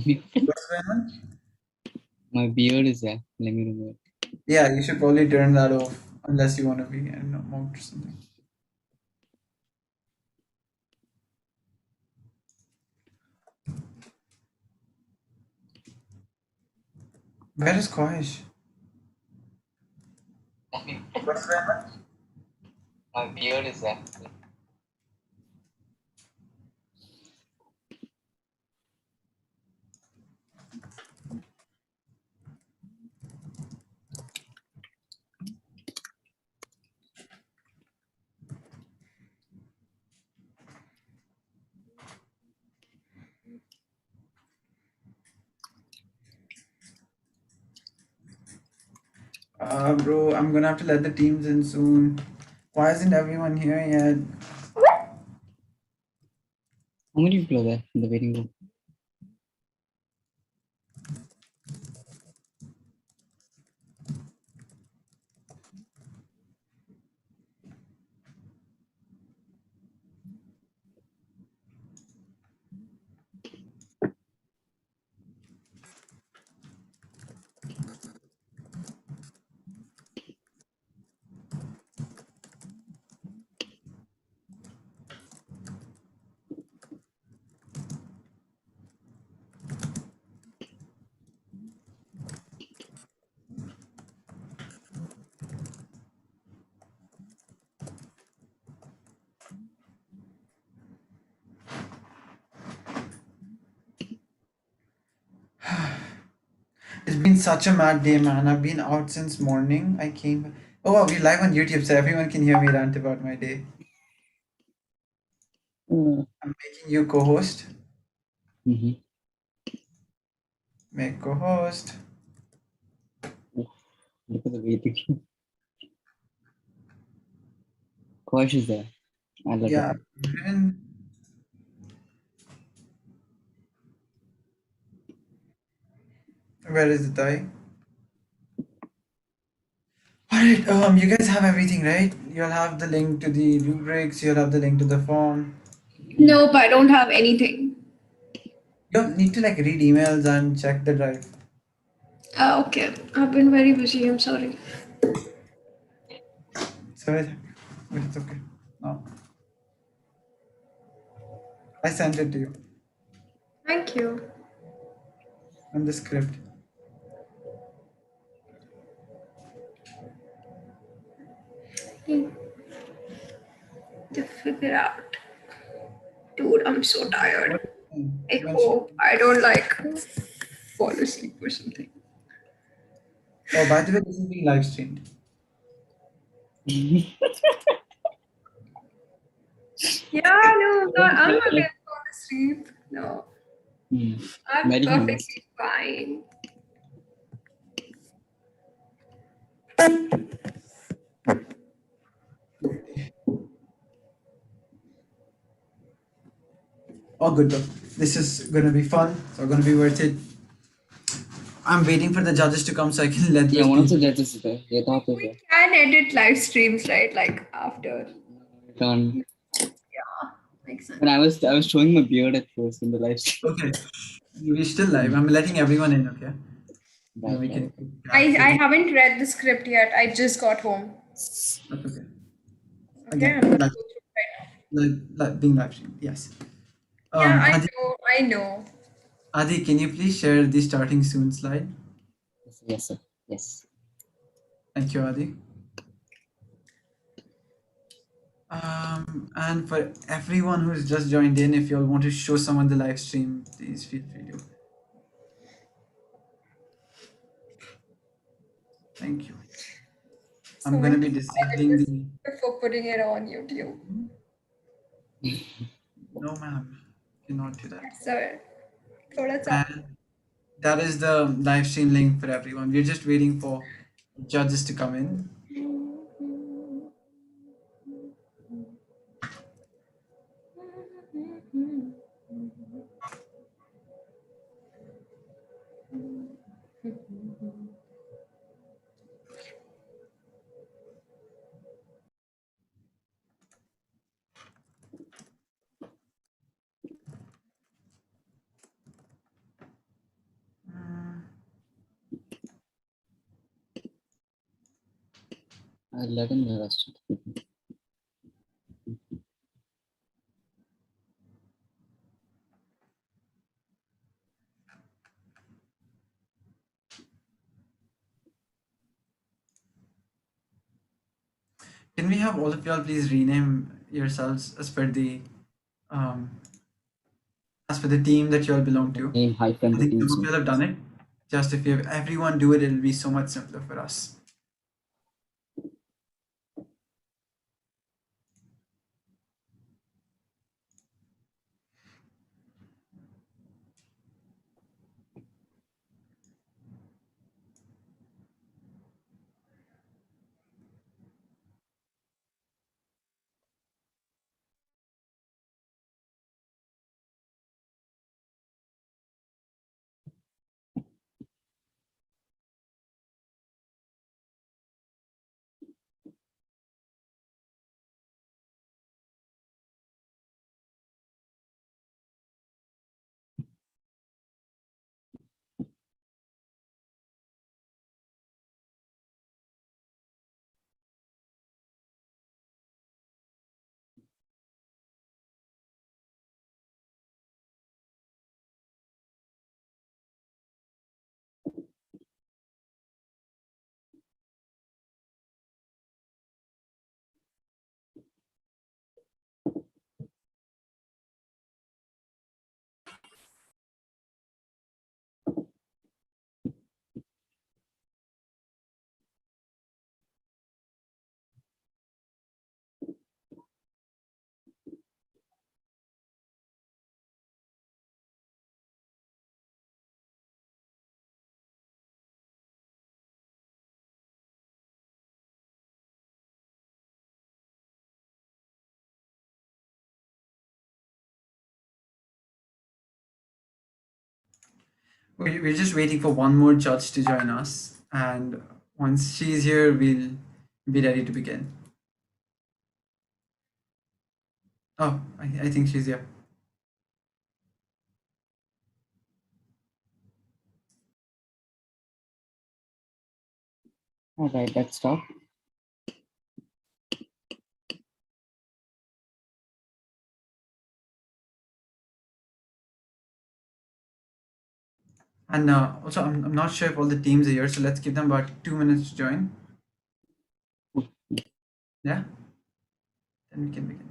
Let me. What's going on? My beard is there. Let me remove it. Yeah, you should probably turn that off unless you want to be, I don't know, mocked or something. Where is Koish? Let me. What's going on? My beard is there. Bro, I'm gonna have to let the teams in soon. Why isn't everyone here yet? How many people are there in the waiting room? It's been such a mad day, man. I've been out since morning. I came. Oh, wow, we're live on YouTube, so everyone can hear me rant about my day. Mm-hmm. I'm making you co-host. Make co-host. Look at the waiting room. Kosh is there. I let Yeah. it. And where is the tie? Alright, you guys have everything, right? You'll have the link to the rubrics, you'll have the link to the form. Nope, I don't have anything. You don't need to like read emails and check the drive. Okay, I've been very busy. I'm sorry. Sorry, but it's okay. No, I sent it to you Thank you. on the script. To figure out. Dude, I'm so tired. What? I When should- hope I don't like fall asleep or something. Oh, by the way, this is being live streamed. Yeah, no, I'm not gonna fall asleep. No, I'm Very honest. perfectly fine. Oh, good though. This is gonna be fun. So gonna be worth it. I'm waiting for the judges to come so I can let Yeah, those one of the people. judges is there. Yeah, top is We there. can edit live streams, right? Like after. You can't. Yeah, makes sense. But I was showing my beard at first in the live stream. Okay, we're still live. I'm letting everyone in. Okay. Then Right, we right. can keep track. I haven't read the script yet. I just got home. That's okay. Okay, I'm Again, gonna like, go through it right now. being live streamed. Yes. Yeah, Adi, I know. Adi, can you please share the starting soon slide? Yes, sir. Yes. Thank you, Adi. And for everyone who's just joined in, if you all want to show someone the live stream, please feel free to. Thank you. I'm gonna Someone be please edit disabling this the. before putting it on YouTube. No, ma'am, cannot do that. Yes, sir. थोड़ा सा. And that is the live stream link for everyone. We're just waiting for judges to come in. I'll let him arrest it. Can we have all of y'all please rename yourselves um, as per the team that y'all belong to? Name hyphen I the think team. some of y'all have done it. Just if you have everyone do it, it'll be so much simpler for us. We're just waiting for one more judge to join us, and once she's here, we'll be ready to begin. Oh, I think she's here. All right, let's start. And also, I'm not sure if all the teams are here, so let's give them about 2 minutes to join. Yeah, then we can begin.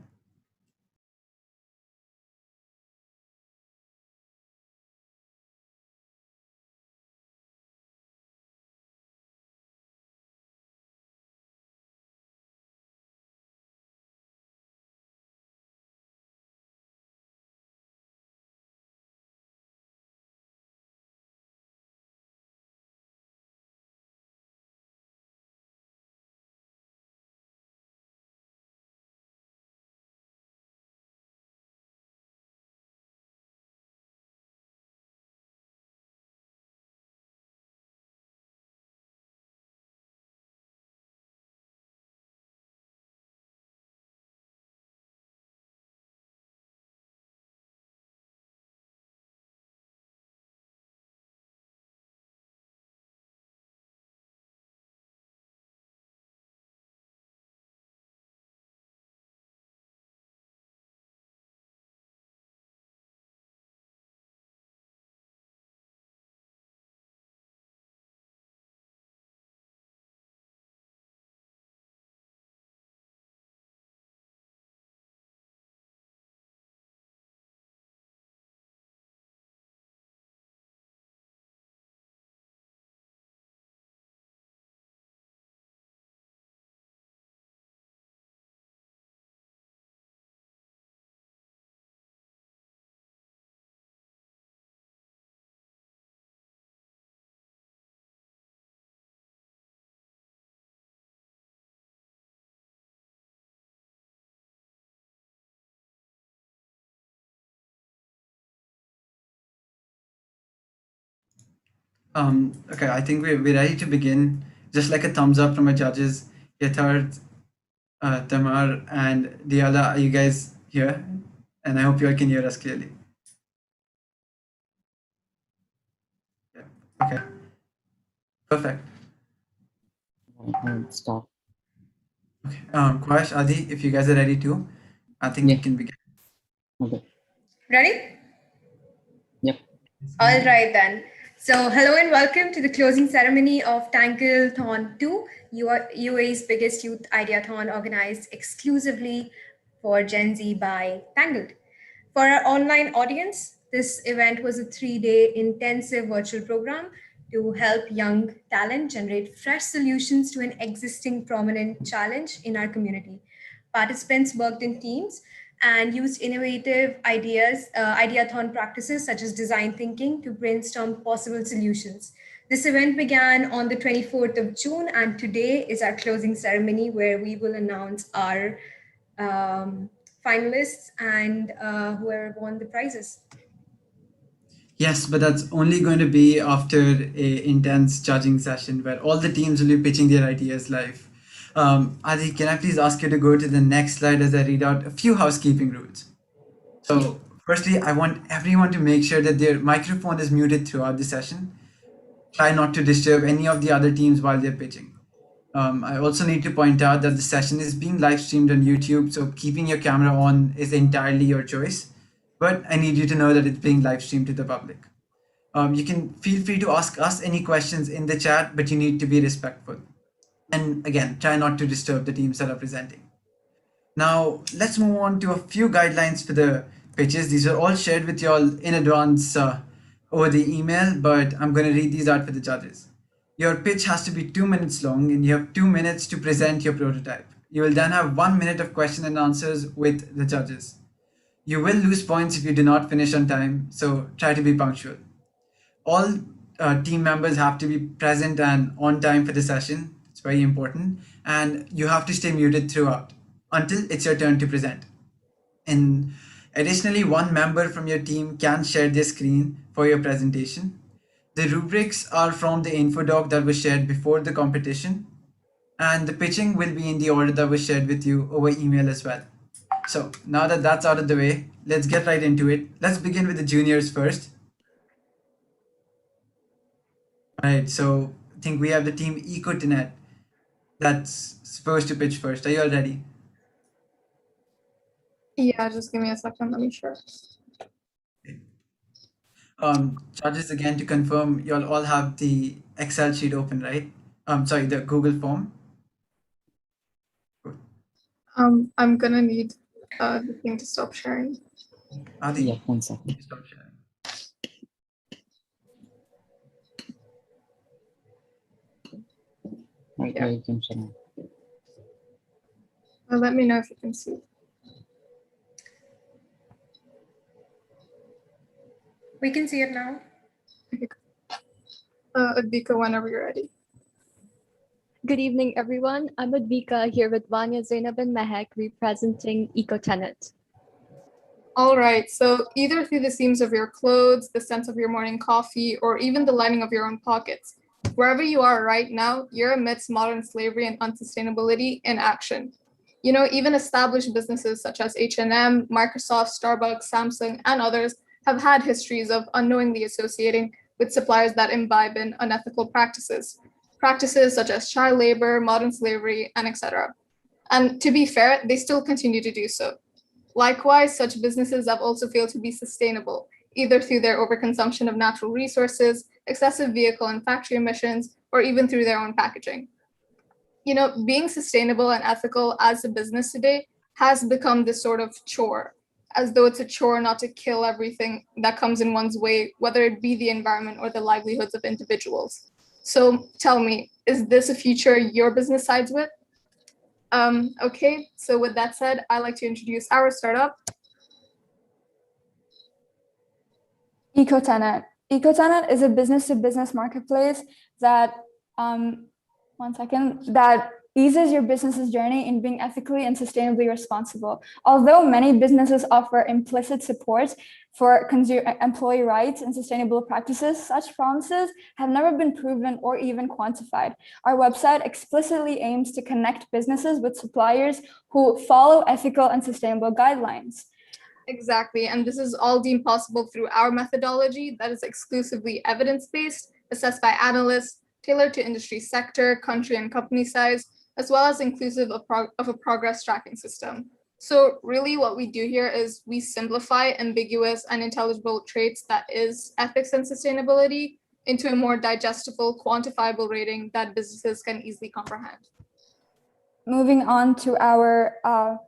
Okay, I think we're ready to begin. Just like a thumbs up from our judges, Yatharth, Tamar, and Diala, are you guys here? And I hope you all can hear us clearly. Yeah. Okay, perfect. All right, start. Kwash, Adi, if you guys are ready too, I think we Yeah. can begin. Okay. Ready? Yep. All right then. So, hello and welcome to the closing ceremony of Tanglethon 2, UAE's biggest youth ideathon organized exclusively for Gen Z by Tangled. For our online audience, this event was a 3-day intensive virtual program to help young talent generate fresh solutions to an existing prominent challenge in our community. Participants worked in teams and used innovative ideathon practices such as design thinking to brainstorm possible solutions. This event began on the 24th of June, and today is our closing ceremony where we will announce our finalists and whoever won the prizes. Yes, but that's only going to be after a intense judging session where all the teams will be pitching their ideas live. Adi, can I please ask you to go to the next slide as I read out a few housekeeping rules? So, firstly, I want everyone to make sure that their microphone is muted throughout the session. Try not to disturb any of the other teams while they're pitching. I also need to point out that the session is being live streamed on YouTube, so keeping your camera on is entirely your choice. But I need you to know that it's being live streamed to the public. You can feel free to ask us any questions in the chat, but you need to be respectful. And again, try not to disturb the teams that are presenting. Now, let's move on to a few guidelines for the pitches. These are all shared with you all in advance over the email, but I'm going to read these out for the judges. Your pitch has to be 2 minutes long, and you have 2 minutes to present your prototype. You will then have 1 minute of question and answers with the judges. You will lose points if you do not finish on time, so try to be punctual. All team members have to be present and on time for the session. It's very important. And you have to stay muted throughout until it's your turn to present. And additionally, one member from your team can share their screen for your presentation. The rubrics are from the info doc that was shared before the competition. And the pitching will be in the order that was shared with you over email as well. So now that that's out of the way, let's get right into it. Let's begin with the juniors first. All right, so I think we have the team EcoTinet that's supposed to pitch first. Are you all ready? Yeah, just give me a second. Let me share. Judges, again to confirm, you all have the Excel sheet open, right? Sorry, the Google form. I'm gonna need the thing to stop sharing. Adi, Yeah, 1 second. stop sharing. Right, Yeah. you can share now. Let me know if you can see. We can see it now. Advika, whenever you're ready. Good evening, everyone. I'm Advika here with Vanya, Zainab, and Mehek representing EcoTenet. All right, so either through the seams of your clothes, the scent of your morning coffee, or even the lining of your own pockets, wherever you are right now, you're amidst modern slavery and unsustainability in action. You know, even established businesses such as H&M, Microsoft, Starbucks, Samsung, and others have had histories of unknowingly associating with suppliers that imbibe in unethical practices such as child labor, modern slavery, and etc. And to be fair, they still continue to do so. Likewise, such businesses have also failed to be sustainable, either through their overconsumption of natural resources, excessive vehicle and factory emissions, or even through their own packaging. You know, being sustainable and ethical as a business today has become this sort of chore, as though it's a chore not to kill everything that comes in one's way, whether it be the environment or the livelihoods of individuals. So tell me, is this a future your business sides with? Okay, so with that said, I'd like to introduce our startup. EcoTenet. EcoTenet is a business-to-business marketplace that, that eases your business's journey in being ethically and sustainably responsible. Although many businesses offer implicit support for employee rights and sustainable practices, such promises have never been proven or even quantified. Our website explicitly aims to connect businesses with suppliers who follow ethical and sustainable guidelines. Exactly, and this is all deemed possible through our methodology that is exclusively evidence-based, assessed by analysts, tailored to industry sector, country, and company size, as well as inclusive of a progress tracking system. So really what we do here is we simplify ambiguous and intelligible traits that is ethics and sustainability into a more digestible, quantifiable rating that businesses can easily comprehend. Moving on to our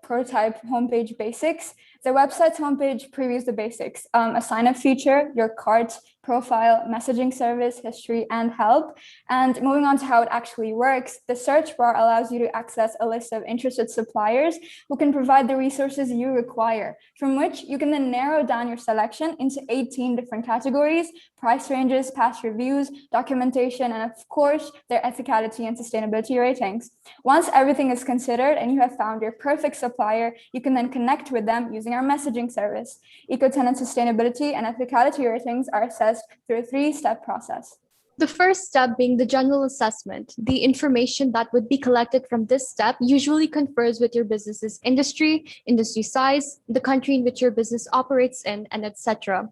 prototype homepage basics. The website's homepage previews the basics, a sign-up feature, your cart, profile, messaging service, history, and help. And moving on to how it actually works, the search bar allows you to access a list of interested suppliers who can provide the resources you require, from which you can then narrow down your selection into 18 different categories: price ranges, past reviews, documentation, and of course, their ethicality and sustainability ratings. Once everything is considered and you have found your perfect supplier, you can then connect with them using our messaging service. Eco-tenant sustainability and ethicality ratings are assessed through a 3-step process. The first step being the general assessment. The information that would be collected from this step usually confers with your business's industry size, the country in which your business operates in, and etc.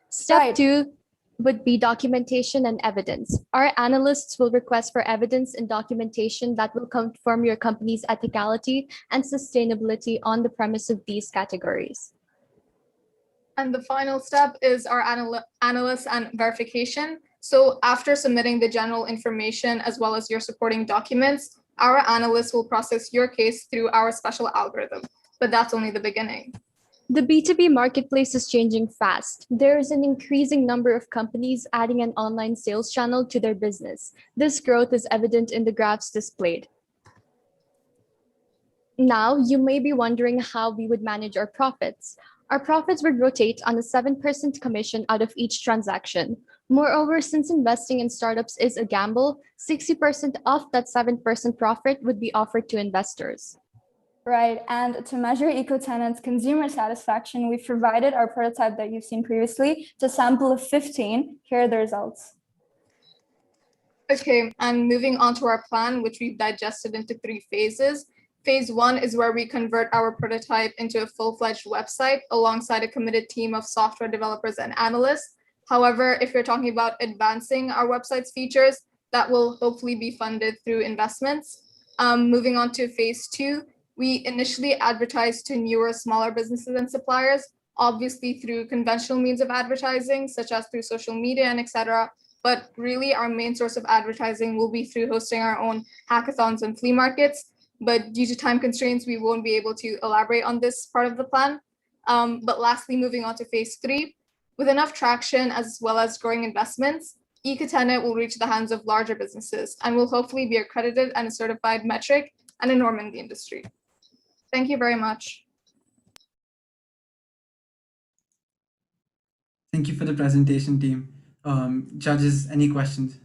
Step Right. 2 would be documentation and evidence. Our analysts will request for evidence and documentation that will confirm your company's ethicality and sustainability on the premise of these categories. And the final step is our analysis and verification. So after submitting the general information as well as your supporting documents, our analysts will process your case through our special algorithm, but that's only the beginning. The B2B marketplace is changing fast. There is an increasing number of companies adding an online sales channel to their business. This growth is evident in the graphs displayed. Now, you may be wondering how we would manage our profits. Our profits would rotate on a 7% commission out of each transaction. Moreover, since investing in startups is a gamble, 60% of that 7% profit would be offered to investors. Right, and to measure eco-tenants' consumer satisfaction, we've provided our prototype that you've seen previously to sample of 15. Here are the results. Okay, and moving on to our plan, which we've digested into 3 phases. Phase 1 is where we convert our prototype into a full-fledged website alongside a committed team of software developers and analysts. However, if you're talking about advancing our website's features, that will hopefully be funded through investments. Moving on to phase 2, we initially advertise to newer, smaller businesses and suppliers, obviously through conventional means of advertising, such as through social media and etc. But really our main source of advertising will be through hosting our own hackathons and flea markets. But due to time constraints, we won't be able to elaborate on this part of the plan. But lastly, moving on to phase 3, with enough traction as well as growing investments, Eco-tenant will reach the hands of larger businesses and will hopefully be accredited and a certified metric and a norm in the industry. Thank you very much. Thank you for the presentation, team. Judges, any questions?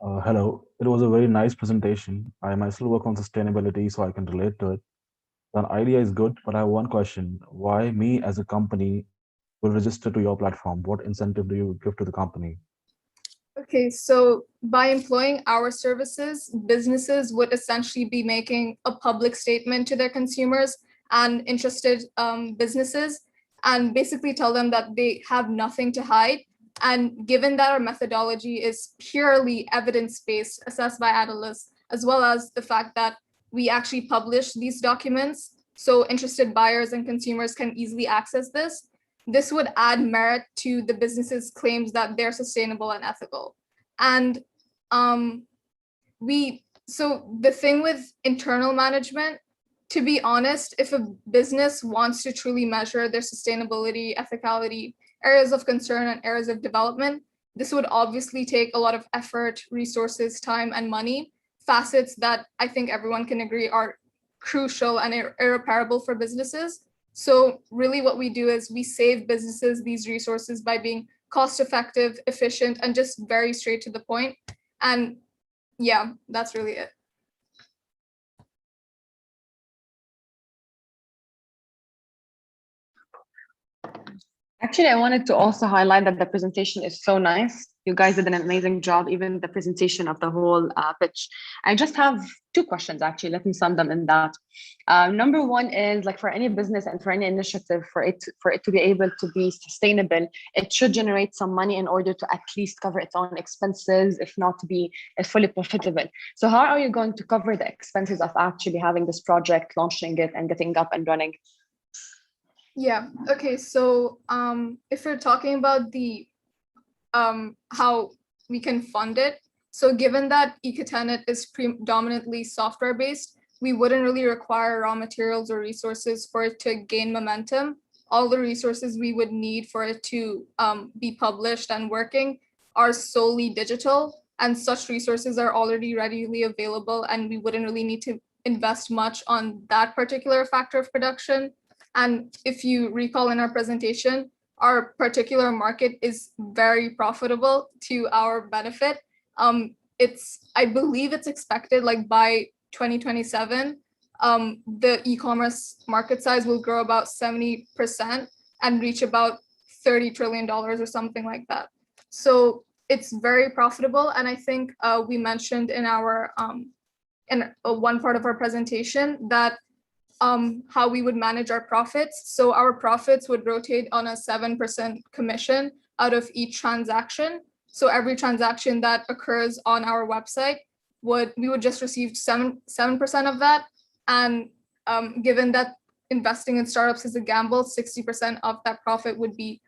Hello, it was a very nice presentation. I myself work on sustainability, so I can relate to it. The idea is good, but I have one question. Why me as a company will register to your platform? What incentive do you give to the company? Okay, so by employing our services, businesses would essentially be making a public statement to their consumers and interested businesses and basically tell them that they have nothing to hide. And given that our methodology is purely evidence-based, assessed by analysts, as well as the fact that we actually publish these documents, so interested buyers and consumers can easily access this, this would add merit to the business's claims that they're sustainable and ethical. And so the thing with internal management, to be honest, if a business wants to truly measure their sustainability, ethicality, areas of concern and areas of development, this would obviously take a lot of effort, resources, time, and money, facets that I think everyone can agree are crucial and irreparable for businesses. So really what we do is we save businesses these resources by being cost effective, efficient, and just very straight to the point. And yeah, that's really it. Actually, I wanted to also highlight that the presentation is so nice. You guys did an amazing job, even the presentation of the whole pitch. I just have two questions, actually. Let me sum them in that. Number one is like for any business and for any initiative, for it to be able to be sustainable, it should generate some money in order to at least cover its own expenses, if not to be fully profitable. So how are you going to cover the expenses of actually having this project, launching it, and getting up and running? Yeah. Okay. So if we're talking about the how we can fund it, so given that Ecotenet is predominantly software based, we wouldn't really require raw materials or resources for it to gain momentum. All the resources we would need for it to be published and working are solely digital, and such resources are already readily available, and we wouldn't really need to invest much on that particular factor of production. And if you recall in our presentation, our particular market is very profitable to our benefit. I believe it's expected like by 2027, the e-commerce market size will grow about 70% and reach about $30 trillion or something like that. So it's very profitable. And I think we mentioned in our one part of our presentation that how we would manage our profits. So our profits would rotate on a 7% commission out of each transaction. So every transaction that occurs on our website, we would just receive 7% of that. And given that investing in startups is a gamble, 60% of that profit would be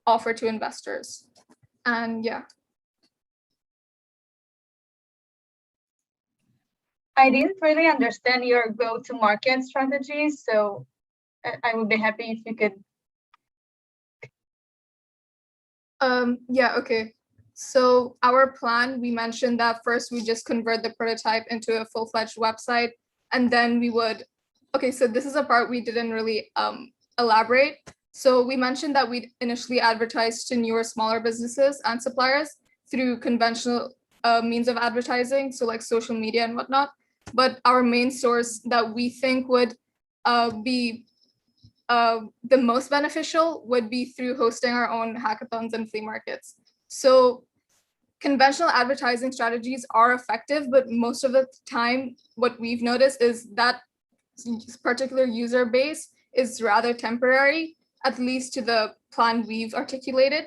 offered to investors. And yeah. I didn't really understand your go-to-market strategies, so I would be happy if you could. Yeah, okay. So our plan, we mentioned that first we just convert the prototype into a full-fledged website, and then we would, okay, so this is a part we didn't really elaborate. So we mentioned that we'd initially advertise to newer, smaller businesses and suppliers through conventional means of advertising, so like social media and whatnot. But our main source that we think would be the most beneficial would be through hosting our own hackathons and flea markets. So conventional advertising strategies are effective, but most of the time, what we've noticed is that particular user base is rather temporary, at least to the plan we've articulated.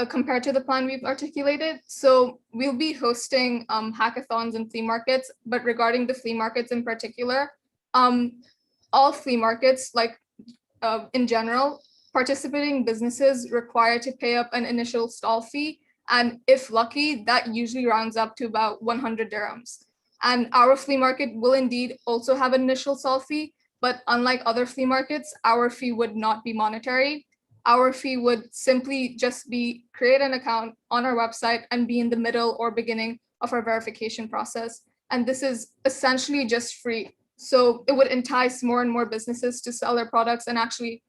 Compared to the plan we've articulated. So we'll be hosting hackathons and flea markets, but regarding the flea markets in particular, all flea markets, like in general, participating businesses require to pay up an initial stall fee. And if lucky, that usually rounds up to about 100 dirhams. And our flea market will indeed also have an initial stall fee, but unlike other flea markets, our fee would not be monetary. Our fee would simply just be create an account on our website and be in the middle or beginning of our verification process. And this is essentially just free. So it would entice more and more businesses to sell their products and actually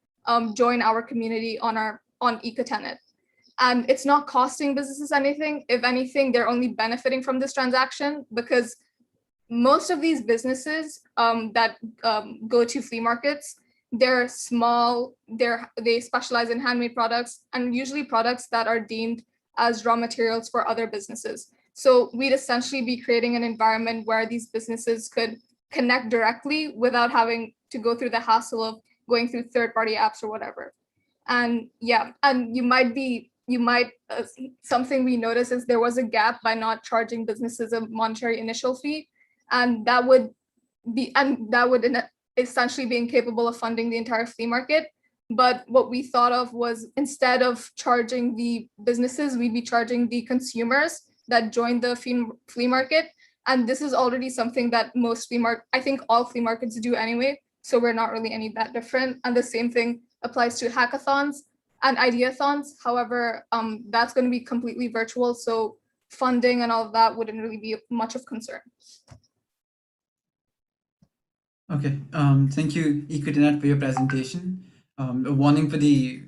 join our community on Ecotenet. And it's not costing businesses anything. If anything, they're only benefiting from this transaction because most of these businesses that go to flea markets, they're small, they specialize in handmade products and usually products that are deemed as raw materials for other businesses. So we'd essentially be creating an environment where these businesses could connect directly without having to go through the hassle of going through third-party apps or whatever. And yeah, and something we noticed is there was a gap by not charging businesses a monetary initial fee, and that would essentially being capable of funding the entire flea market. But what we thought of was instead of charging the businesses, we'd be charging the consumers that join the flea market. And this is already something that I think all flea markets do anyway. So we're not really any that different. And the same thing applies to hackathons and ideathons. However, that's going to be completely virtual. So funding and all of that wouldn't really be much of concern. Okay, thank you, Ecotenet, for your presentation. A warning for the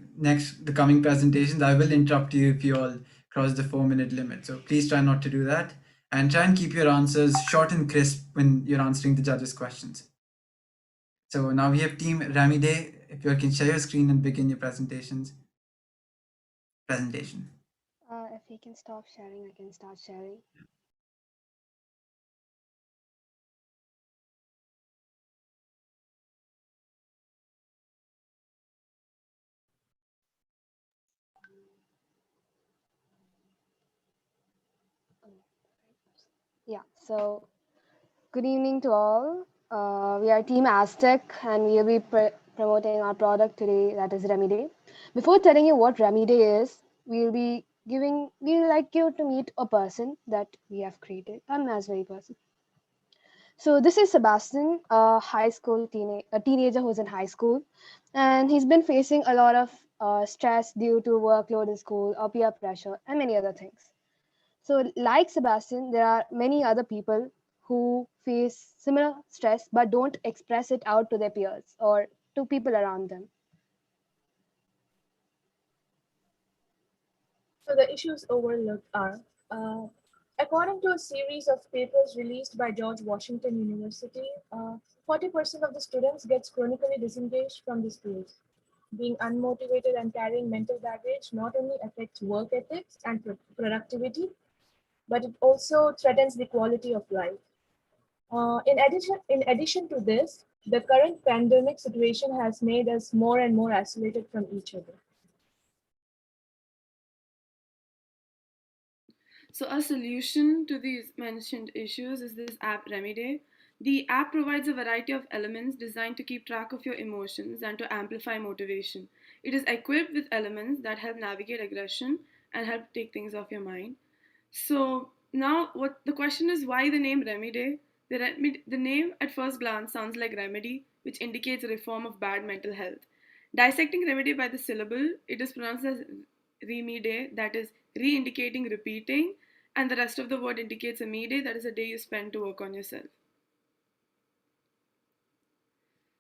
coming presentations, I will interrupt you if you all cross the 4-minute limit. So please try not to do that and try and keep your answers short and crisp when you're answering the judges' questions. So now we have Team Ramide if you all can share your screen and begin your presentations. Presentation. If we can stop sharing, I can start sharing. Yeah, so good evening to all. We are Team Aztec and we will be promoting our product today, that is Remedy. Before telling you what Remedy is, we'd like you to meet a person that we have created, an imaginary person. So this is Sebastian, a a teenager who's in high school, and he's been facing a lot of stress due to workload in school or peer pressure and many other things. So like Sebastian, there are many other people who face similar stress but don't express it out to their peers or to people around them. So the issues overlooked are, according to a series of papers released by George Washington University, 40% of the students gets chronically disengaged from the schools. Being unmotivated and carrying mental baggage not only affects work ethics and productivity, but it also threatens the quality of life. In addition to this, the current pandemic situation has made us more and more isolated from each other. So a solution to these mentioned issues is this app Remedy. The app provides a variety of elements designed to keep track of your emotions and to amplify motivation. It is equipped with elements that help navigate aggression and help take things off your mind. So now what the question is, why the name Remedy? The name at first glance sounds like remedy, which indicates a reform of bad mental health. Dissecting remedy by the syllable, it is pronounced as remede, that is re-indicating repeating, and the rest of the word indicates a me day, that is a day you spend to work on yourself.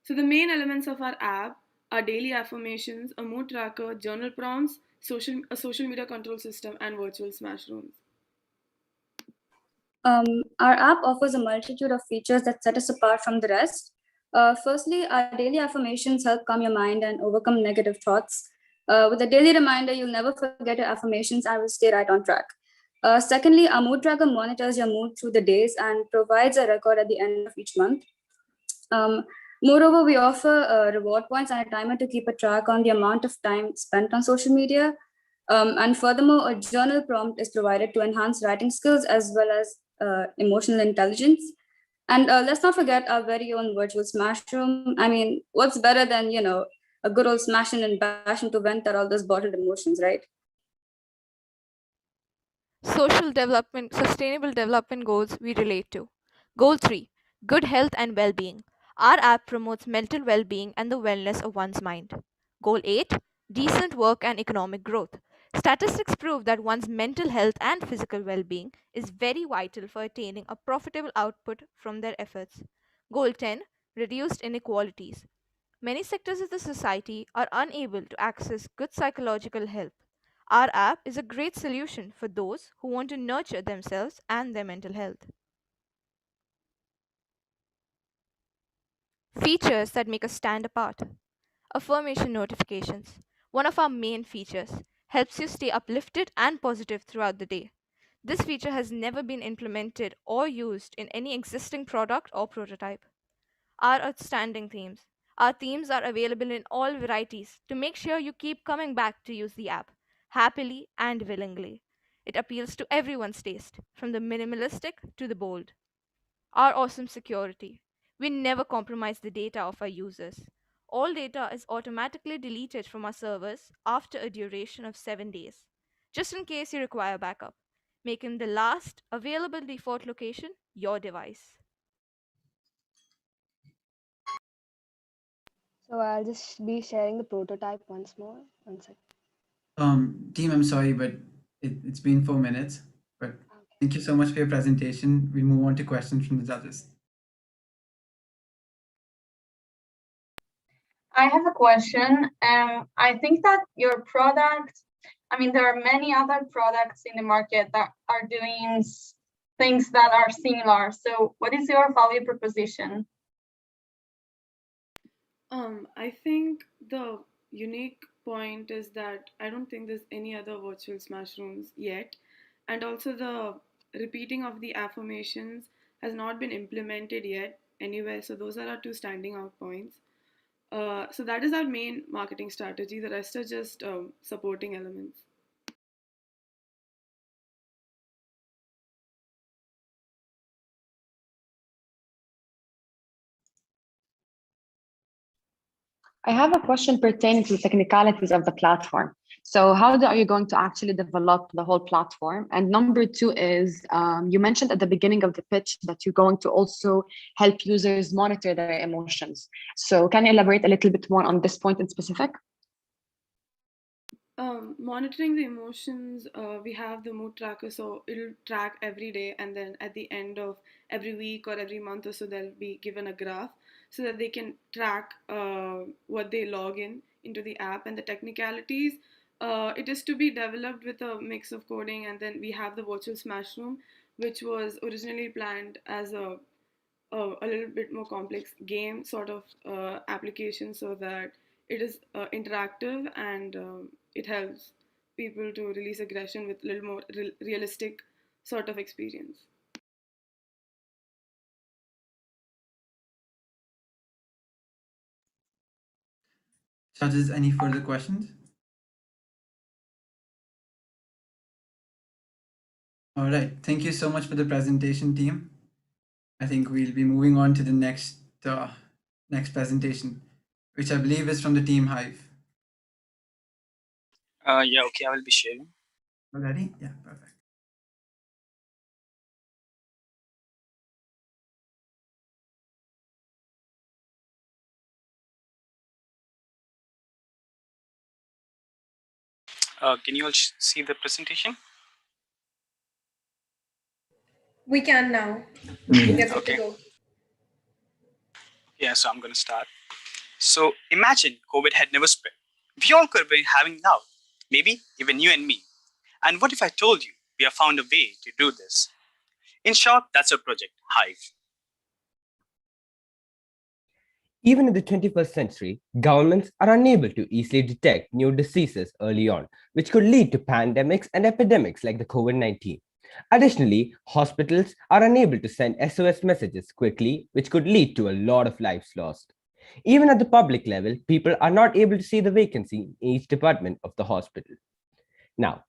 So the main elements of our app are daily affirmations, a mood tracker, journal prompts, a social media control system, and virtual smash rooms. Our app offers a multitude of features that set us apart from the rest. Firstly, our daily affirmations help calm your mind and overcome negative thoughts. With a daily reminder, you'll never forget your affirmations and will stay right on track. Secondly, our mood tracker monitors your mood through the days and provides a record at the end of each month. Moreover, we offer reward points and a timer to keep a track on the amount of time spent on social media. And furthermore, a journal prompt is provided to enhance writing skills as well as emotional intelligence. And let's not forget our very own virtual smash room. I mean, what's better than, a good old smashing and bashing to vent out all those bottled emotions, right? Social development, sustainable development goals we relate to. Goal 3, good health and well-being. Our app promotes mental well-being and the wellness of one's mind. Goal 8, decent work and economic growth. Statistics prove that one's mental health and physical well-being is very vital for attaining a profitable output from their efforts. Goal 10, reduced inequalities. Many sectors of the society are unable to access good psychological help. Our app is a great solution for those who want to nurture themselves and their mental health. Features that make us stand apart. Affirmation notifications. One of our main features helps you stay uplifted and positive throughout the day. This feature has never been implemented or used in any existing product or prototype. Our outstanding themes. Our themes are available in all varieties to make sure you keep coming back to use the app happily and willingly. It appeals to everyone's taste, from the minimalistic to the bold. Our awesome security. We never compromise the data of our users. All data is automatically deleted from our servers after a duration of 7 days, just in case you require backup, making the last available default location your device. So I'll just be sharing the prototype once more. One sec. Team, I'm sorry, but it's been 4 minutes. But thank you so much for your presentation. We'll move on to questions from the judges. I have a question. I think that your product, there are many other products in the market that are doing things that are similar. So what is your value proposition? I think the unique point is that I don't think there's any other virtual smash rooms yet. And also the repeating of the affirmations has not been implemented yet anywhere. So those are our two standing out points. So that is our main marketing strategy. The rest are just supporting elements. I have a question pertaining to the technicalities of the platform. So are you going to actually develop the whole platform? And number two is, you mentioned at the beginning of the pitch that you're going to also help users monitor their emotions. So can you elaborate a little bit more on this point in specific? Monitoring the emotions, we have the mood tracker, so it'll track every day, and then at the end of every week or every month or so, they'll be given a graph so that they can track what they log in into the app. And the technicalities, it is to be developed with a mix of coding, and then we have the virtual smash room, which was originally planned as a little bit more complex game sort of application, so that it is interactive and it helps people to release aggression with a little more realistic sort of experience. Judges, any further questions? All right. Thank you so much for the presentation, team. I think we'll be moving on to the next presentation, which I believe is from the team Hive. Yeah, okay, I will be sharing. Ready? Yeah, perfect. Can you all see the presentation? We can now. Yeah. We're good Okay. to go. Yeah, so I'm going to start. So imagine COVID had never spread. We all could have been having now, maybe even you and me. And what if I told you we have found a way to do this? In short, that's our project, Hive. Even in the 21st century, governments are unable to easily detect new diseases early on, which could lead to pandemics and epidemics like the COVID-19. Additionally, hospitals are unable to send SOS messages quickly, which could lead to a lot of lives lost. Even at the public level, people are not able to see the vacancy in each department of the hospital. Now,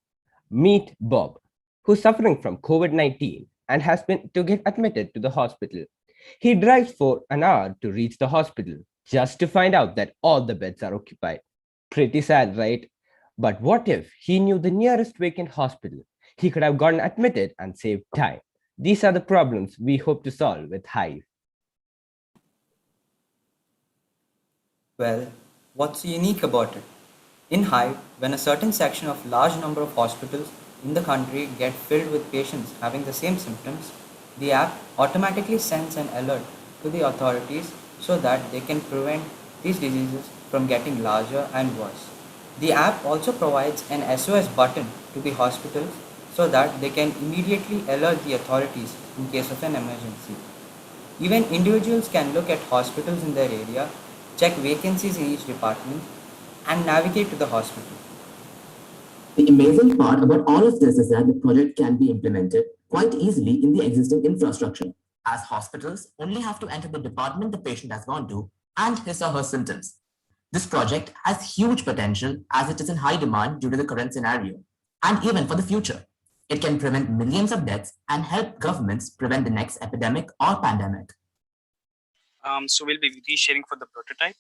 meet Bob, who's suffering from COVID-19 and has been to get admitted to the hospital. He drives for an hour to reach the hospital just to find out that all the beds are occupied. Pretty sad, right? But what if he knew the nearest vacant hospital? He could have gotten admitted and saved time. These are the problems we hope to solve with Hive. Well, what's unique about it? In Hive, when a certain section of large number of hospitals in the country get filled with patients having the same symptoms, the app automatically sends an alert to the authorities so that they can prevent these diseases from getting larger and worse. The app also provides an SOS button to the hospitals so that they can immediately alert the authorities in case of an emergency. Even individuals can look at hospitals in their area, check vacancies in each department, and navigate to the hospital. The amazing part about all of this is that the project can be implemented quite easily in the existing infrastructure, as hospitals only have to enter the department the patient has gone to and his or her symptoms. This project has huge potential as it is in high demand due to the current scenario, and even for the future. It can prevent millions of deaths and help governments prevent the next epidemic or pandemic. So we'll be resharing for the prototype.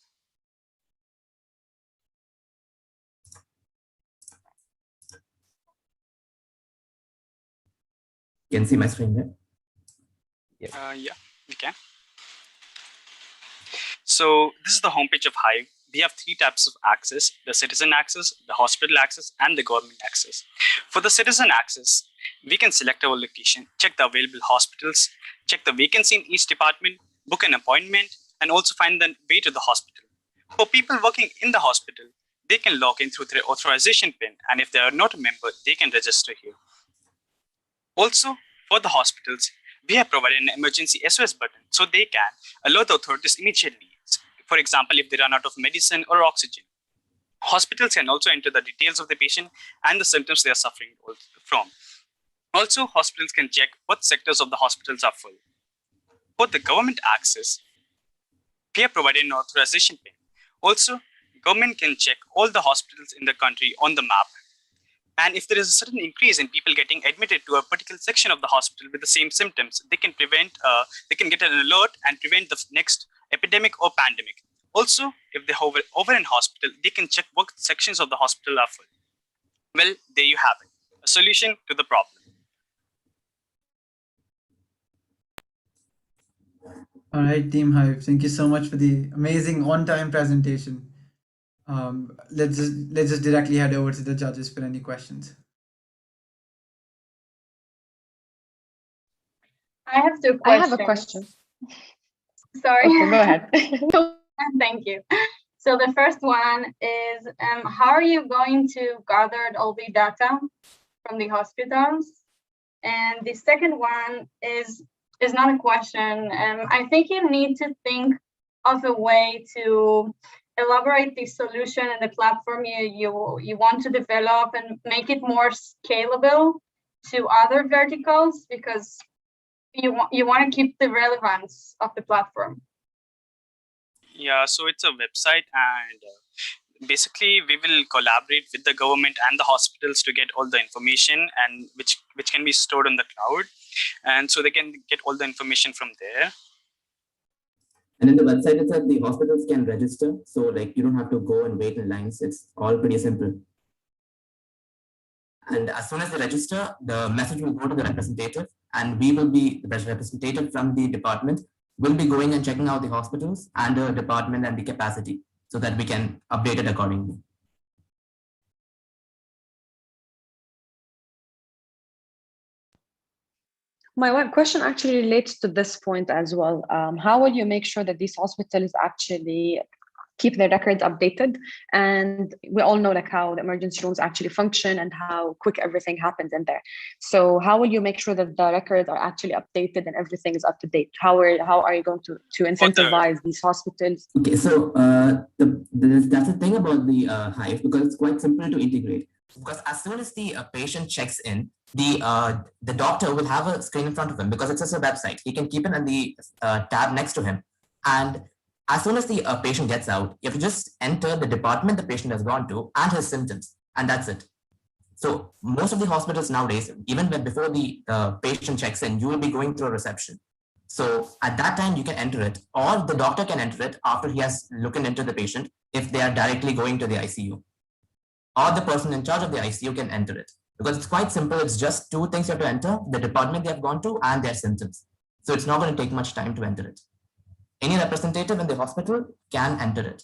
You can see my screen there? Yeah, we can. So this is the homepage of Hive. We have three types of access: the citizen access, the hospital access, and the government access. For the citizen access, we can select our location, check the available hospitals, check the vacancy in each department, book an appointment, and also find the way to the hospital. For people working in the hospital, they can log in through their authorization PIN, and if they are not a member, they can register here. Also, for the hospitals, we have provided an emergency SOS button so they can alert the authorities immediately For example, if they run out of medicine or oxygen. Hospitals can also enter the details of the patient and the symptoms they are suffering from. Also, hospitals can check what sectors of the hospitals are full. For the government access, we have provided an authorization pin. Also, government can check all the hospitals in the country on the map. And if there is a certain increase in people getting admitted to a particular section of the hospital with the same symptoms, they can get an alert and prevent the next epidemic or pandemic. Also, if they hover over in hospital, they can check what sections of the hospital are full. Well, there you have it, a solution to the problem. All right, Team Hive, thank you so much for the amazing on-time presentation. Let's just directly head over to the judges for any questions. I have two questions. I have a question. Sorry. Okay, go ahead. Thank you. So the first one is, how are you going to gather all the data from the hospitals? And the second one is not a question. I think you need to think of a way to elaborate the solution and the platform you want to develop and make it more scalable to other verticals, because you want to keep the relevance of the platform. Yeah, so it's a website, and basically we will collaborate with the government and the hospitals to get all the information, and which can be stored on the cloud, and so they can get all the information from there. And in the website itself, the hospitals can register. So like you don't have to go and wait in lines. It's all pretty simple. And as soon as they register, the message will go to the representative, and we will be, the representative from the department will be going and checking out the hospitals and the department and the capacity so that we can update it accordingly. My one question actually relates to this point as well. How will you make sure that these hospitals actually keep their records updated? And we all know like how the emergency rooms actually function and how quick everything happens in there. So how will you make sure that the records are actually updated and everything is up to date? How are you going to incentivize these hospitals? Okay, so that's the thing about the Hive, because it's quite simple to integrate. Because as soon as the patient checks in, the doctor will have a screen in front of him, because it's just a website. He can keep it in the tab next to him. And as soon as the patient gets out, you have to just enter the department the patient has gone to and his symptoms, and that's it. So most of the hospitals nowadays, even before the patient checks in, you will be going through a reception. So at that time, you can enter it, or the doctor can enter it after he has looked into the patient if they are directly going to the ICU. Or the person in charge of the ICU can enter it. Because it's quite simple. It's just two things you have to enter: the department they have gone to and their symptoms. So it's not going to take much time to enter it. Any representative in the hospital can enter it.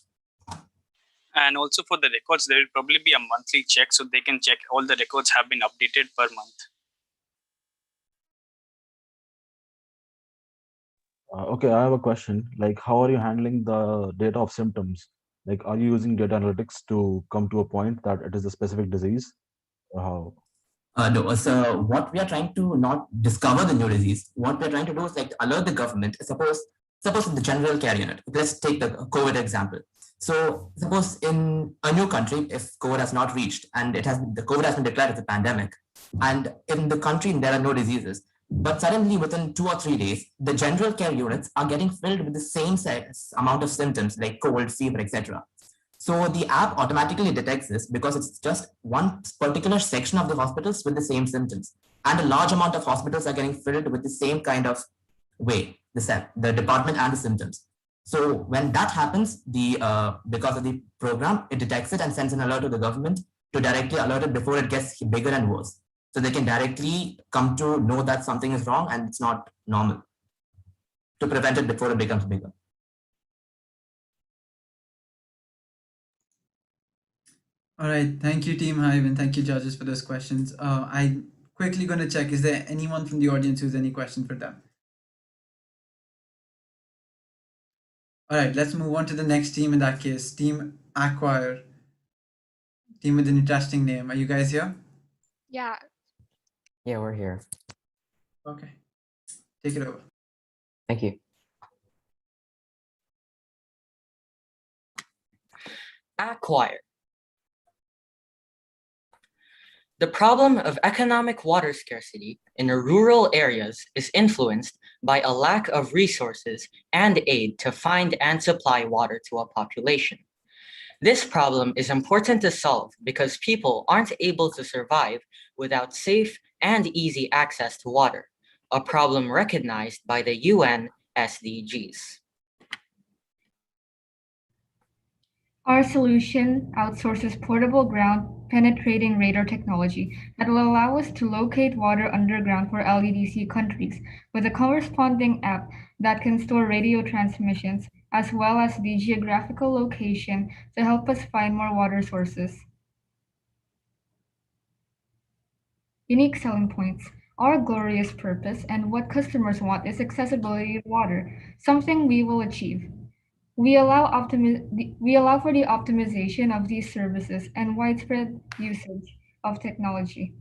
And also for the records, there will probably be a monthly check, so they can check all the records have been updated per month. Okay, I have a question. Like, how are you handling the data of symptoms? Like, are you using data analytics to come to a point that it is a specific disease? Or how? No, so what we are trying to not discover the new disease. What we are trying to do is like alert the government. Suppose the general care unit. Let's take the COVID example. So suppose in a new country, if COVID has not reached and the COVID has been declared as a pandemic, and in the country there are no diseases, but suddenly within 2 or 3 days, the general care units are getting filled with the same amount of symptoms like cold, fever, etc. So the app automatically detects this because it's just one particular section of the hospitals with the same symptoms. And a large amount of hospitals are getting filled with the same kind of way, the department and the symptoms. So when that happens, because of the program, it detects it and sends an alert to the government to directly alert it before it gets bigger and worse. So they can directly come to know that something is wrong and it's not normal, to prevent it before it becomes bigger. All right, thank you, Team Hive, and thank you, judges, for those questions. I'm quickly going to check, is there anyone from the audience who has any question for them? All right, let's move on to the next team in that case, Team Acquire. Team with an interesting name. Are you guys here? Yeah. Yeah, we're here. Okay, take it over. Thank you. Acquire. The problem of economic water scarcity in rural areas is influenced by a lack of resources and aid to find and supply water to a population. This problem is important to solve because people aren't able to survive without safe and easy access to water, a problem recognized by the UN SDGs. Our solution outsources portable ground penetrating radar technology that will allow us to locate water underground for LEDC countries with a corresponding app that can store radio transmissions as well as the geographical location to help us find more water sources. Unique selling points. Our glorious purpose and what customers want is accessibility to water, something we will achieve. We allow for the optimization of these services and widespread usage of technology.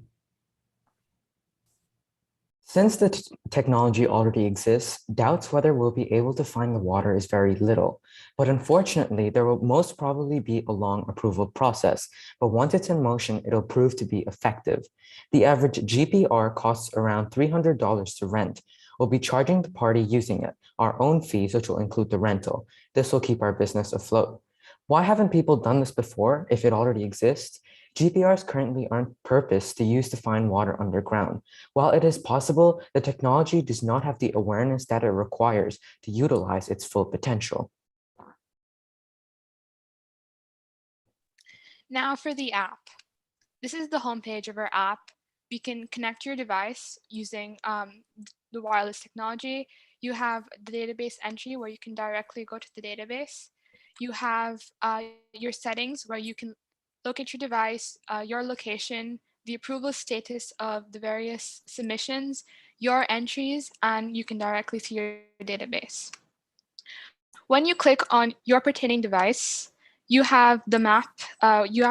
Since the technology already exists, doubts whether we'll be able to find the water is very little. But unfortunately, there will most probably be a long approval process. But once it's in motion, it'll prove to be effective. The average GPR costs around $300 to rent. We'll be charging the party using it our own fees, which will include the rental. This will keep our business afloat. Why haven't people done this before if it already exists? GPRs currently aren't purposed to use to find water underground. While it is possible, the technology does not have the awareness that it requires to utilize its full potential. Now for the app. This is the homepage of our app. You can connect your device using the wireless technology. You have the database entry where you can directly go to the database. You have your settings where you can locate your device, your location, the approval status of the various submissions, your entries, and you can directly see your database. When you click on your pertaining device, you have the map. You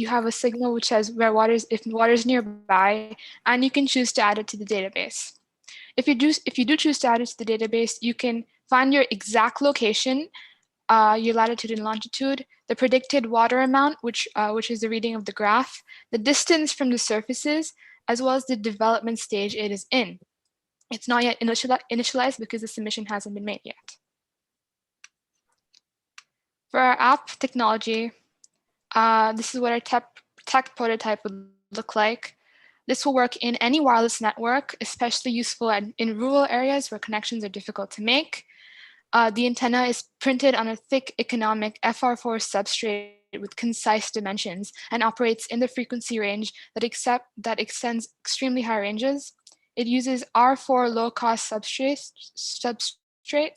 have a signal which says if water is nearby, and you can choose to add it to the database. If you do choose to add it to the database, you can find your exact location, your latitude and longitude, the predicted water amount, which is the reading of the graph, the distance from the surfaces, as well as the development stage it is in. It's not yet initialized because the submission hasn't been made yet. For our app technology, this is what our tech prototype would look like. This will work in any wireless network, especially useful in rural areas where connections are difficult to make. The antenna is printed on a thick economic FR4 substrate with concise dimensions and operates in the frequency range that extends extremely high ranges. It uses R4 low-cost substrate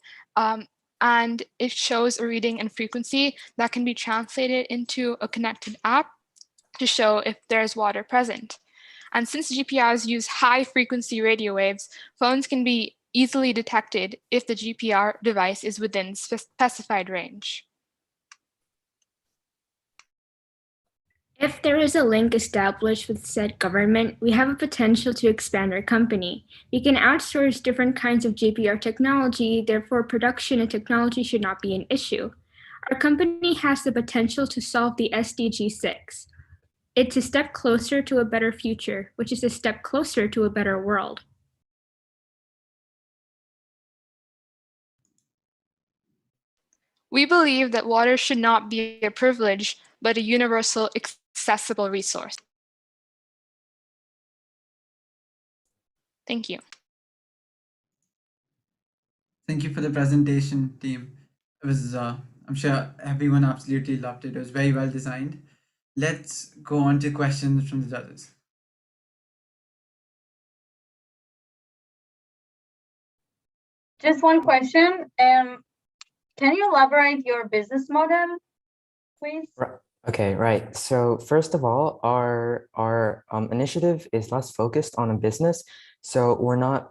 and it shows a reading and frequency that can be translated into a connected app to show if there's water present. And since GPRs use high-frequency radio waves, phones can be easily detected if the GPR device is within specified range. If there is a link established with said government, we have a potential to expand our company. We can outsource different kinds of GPR technology, therefore production and technology should not be an issue. Our company has the potential to solve the SDG 6. It's a step closer to a better future, which is a step closer to a better world. We believe that water should not be a privilege, but a universal, accessible resource. Thank you. Thank you for the presentation, team. It was, I'm sure everyone absolutely loved it. It was very well designed. Let's go on to questions from the judges. Just one question. Can you elaborate your business model, please? Okay, right. So first of all, our initiative is less focused on a business. So we're not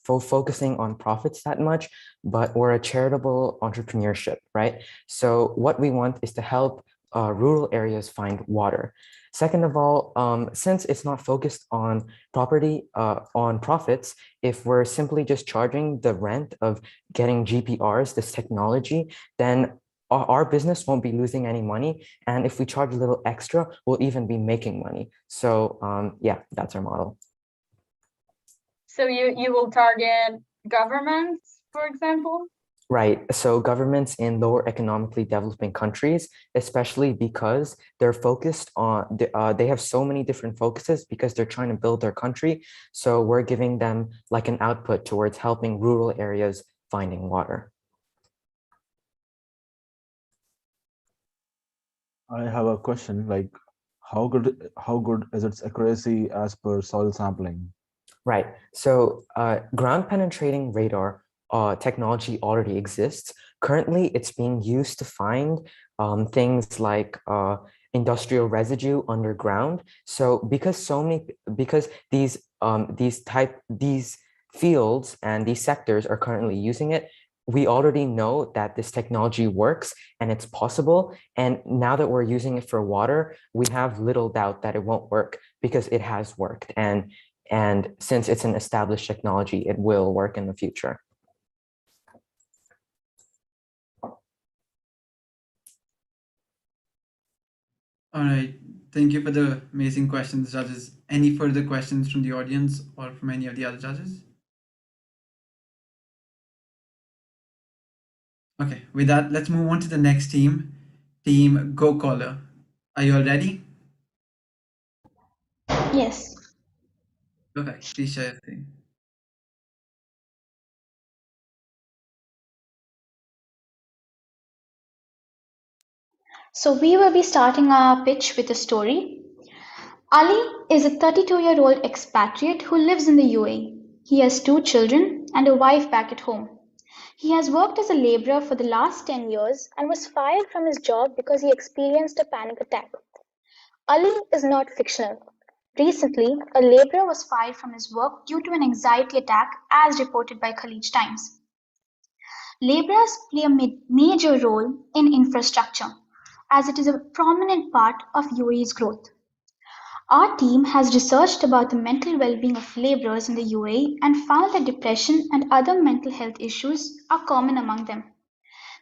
focusing on profits that much, but we're a charitable entrepreneurship, right? So what we want is to help rural areas find water. Second of all, since it's not focused on on profits, if we're simply just charging the rent of getting GPRs, this technology, then our business won't be losing any money. And if we charge a little extra, we'll even be making money. So yeah, that's our model. So you will target governments, for example? Right. So governments in lower economically developing countries, especially because they're focused on, they have so many different focuses because they're trying to build their country. So we're giving them like an output towards helping rural areas finding water. I have a question, like how good is its accuracy as per soil sampling? Right. So ground penetrating radar technology already exists. Currently, it's being used to find things like industrial residue underground. So because these fields and these sectors are currently using it, we already know that this technology works and it's possible. And now that we're using it for water, we have little doubt that it won't work because it has worked. And since it's an established technology, it will work in the future. All right. Thank you for the amazing questions, judges. Any further questions from the audience or from any of the other judges? Okay, with that, let's move on to the next team. Team Go Caller. Are you all ready? Yes. Perfect. Please share your screen. So we will be starting our pitch with a story. Ali is a 32-year-old expatriate who lives in the UAE. He has 2 children and a wife back at home. He has worked as a laborer for the last 10 years and was fired from his job because he experienced a panic attack. Ali is not fictional. Recently, a laborer was fired from his work due to an anxiety attack, as reported by Khalij Times. Laborers play a major role in infrastructure, as it is a prominent part of UAE's growth. Our team has researched about the mental well-being of laborers in the UAE and found that depression and other mental health issues are common among them.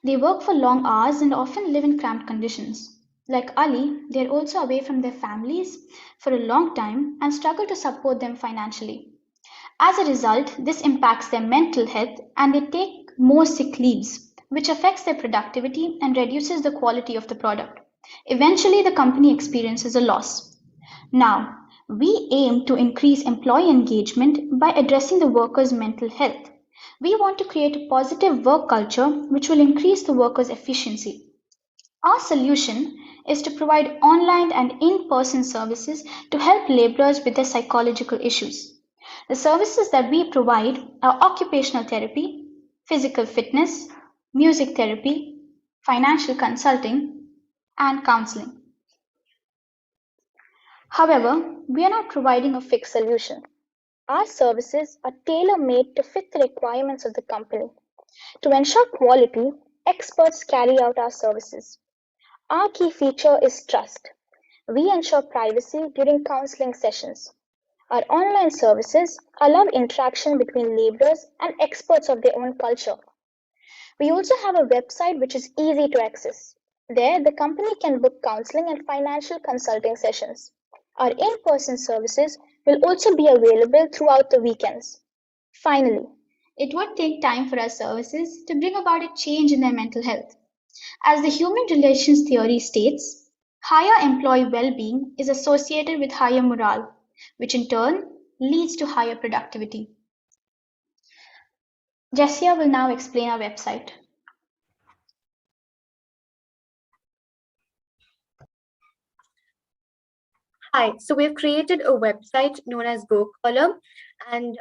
They work for long hours and often live in cramped conditions. Like Ali, they are also away from their families for a long time and struggle to support them financially. As a result, this impacts their mental health and they take more sick leaves, which affects their productivity and reduces the quality of the product. Eventually, the company experiences a loss. Now, we aim to increase employee engagement by addressing the workers' mental health. We want to create a positive work culture which will increase the workers' efficiency. Our solution is to provide online and in-person services to help laborers with their psychological issues. The services that we provide are occupational therapy, physical fitness, music therapy, financial consulting, and counseling. However, we are not providing a fixed solution. Our services are tailor-made to fit the requirements of the company. To ensure quality, experts carry out our services. Our key feature is trust. We ensure privacy during counseling sessions. Our online services allow interaction between laborers and experts of their own culture. We also have a website which is easy to access. There, the company can book counseling and financial consulting sessions. Our in-person services will also be available throughout the weekends. Finally, it would take time for our services to bring about a change in their mental health. As the human relations theory states, higher employee well-being is associated with higher morale, which in turn leads to higher productivity. Jessia will now explain our website. Hi, so we've created a website known as GoColumn, and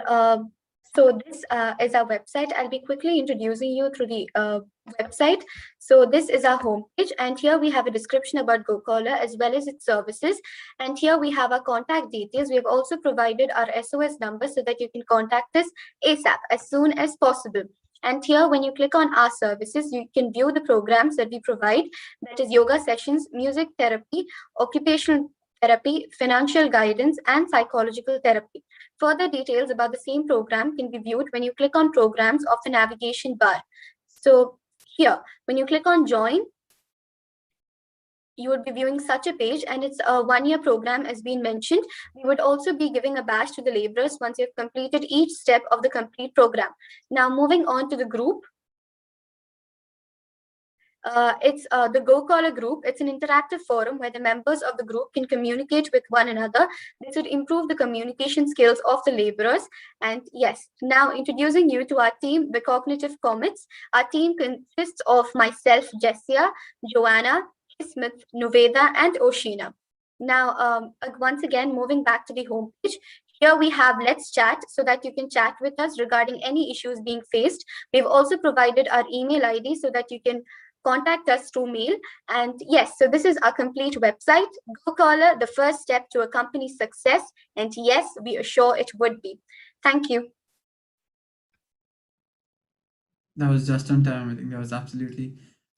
so this is our website. I'll be quickly introducing you through the website. So this is our homepage, and here we have a description about GoCollar as well as its services. And here we have our contact details. We have also provided our SOS number so that you can contact us ASAP, as soon as possible. And here, when you click on our services, you can view the programs that we provide, that is yoga sessions, music therapy, occupational therapy, financial guidance, and psychological therapy. Further details about the same program can be viewed when you click on programs of the navigation bar. So here, when you click on join, you would be viewing such a page, and it's a 1-year program as been mentioned. We would also be giving a badge to the laborers once you've completed each step of the complete program. Now moving on to the group. It's the Go Caller group. It's an interactive forum where the members of the group can communicate with one another. This would improve the communication skills of the laborers. And yes, now introducing you to our team, the Cognitive Comets. Our team consists of myself, Jessia, Joanna, Smith, Nuveda, and Oshina. Now, once again, moving back to the homepage, here we have Let's Chat so that you can chat with us regarding any issues being faced. We've also provided our email ID so that you can contact us through mail. And yes, so this is our complete website. Go Caller, the first step to a company's success. And yes, we assure it would be. Thank you. That was just on time. I think that was absolutely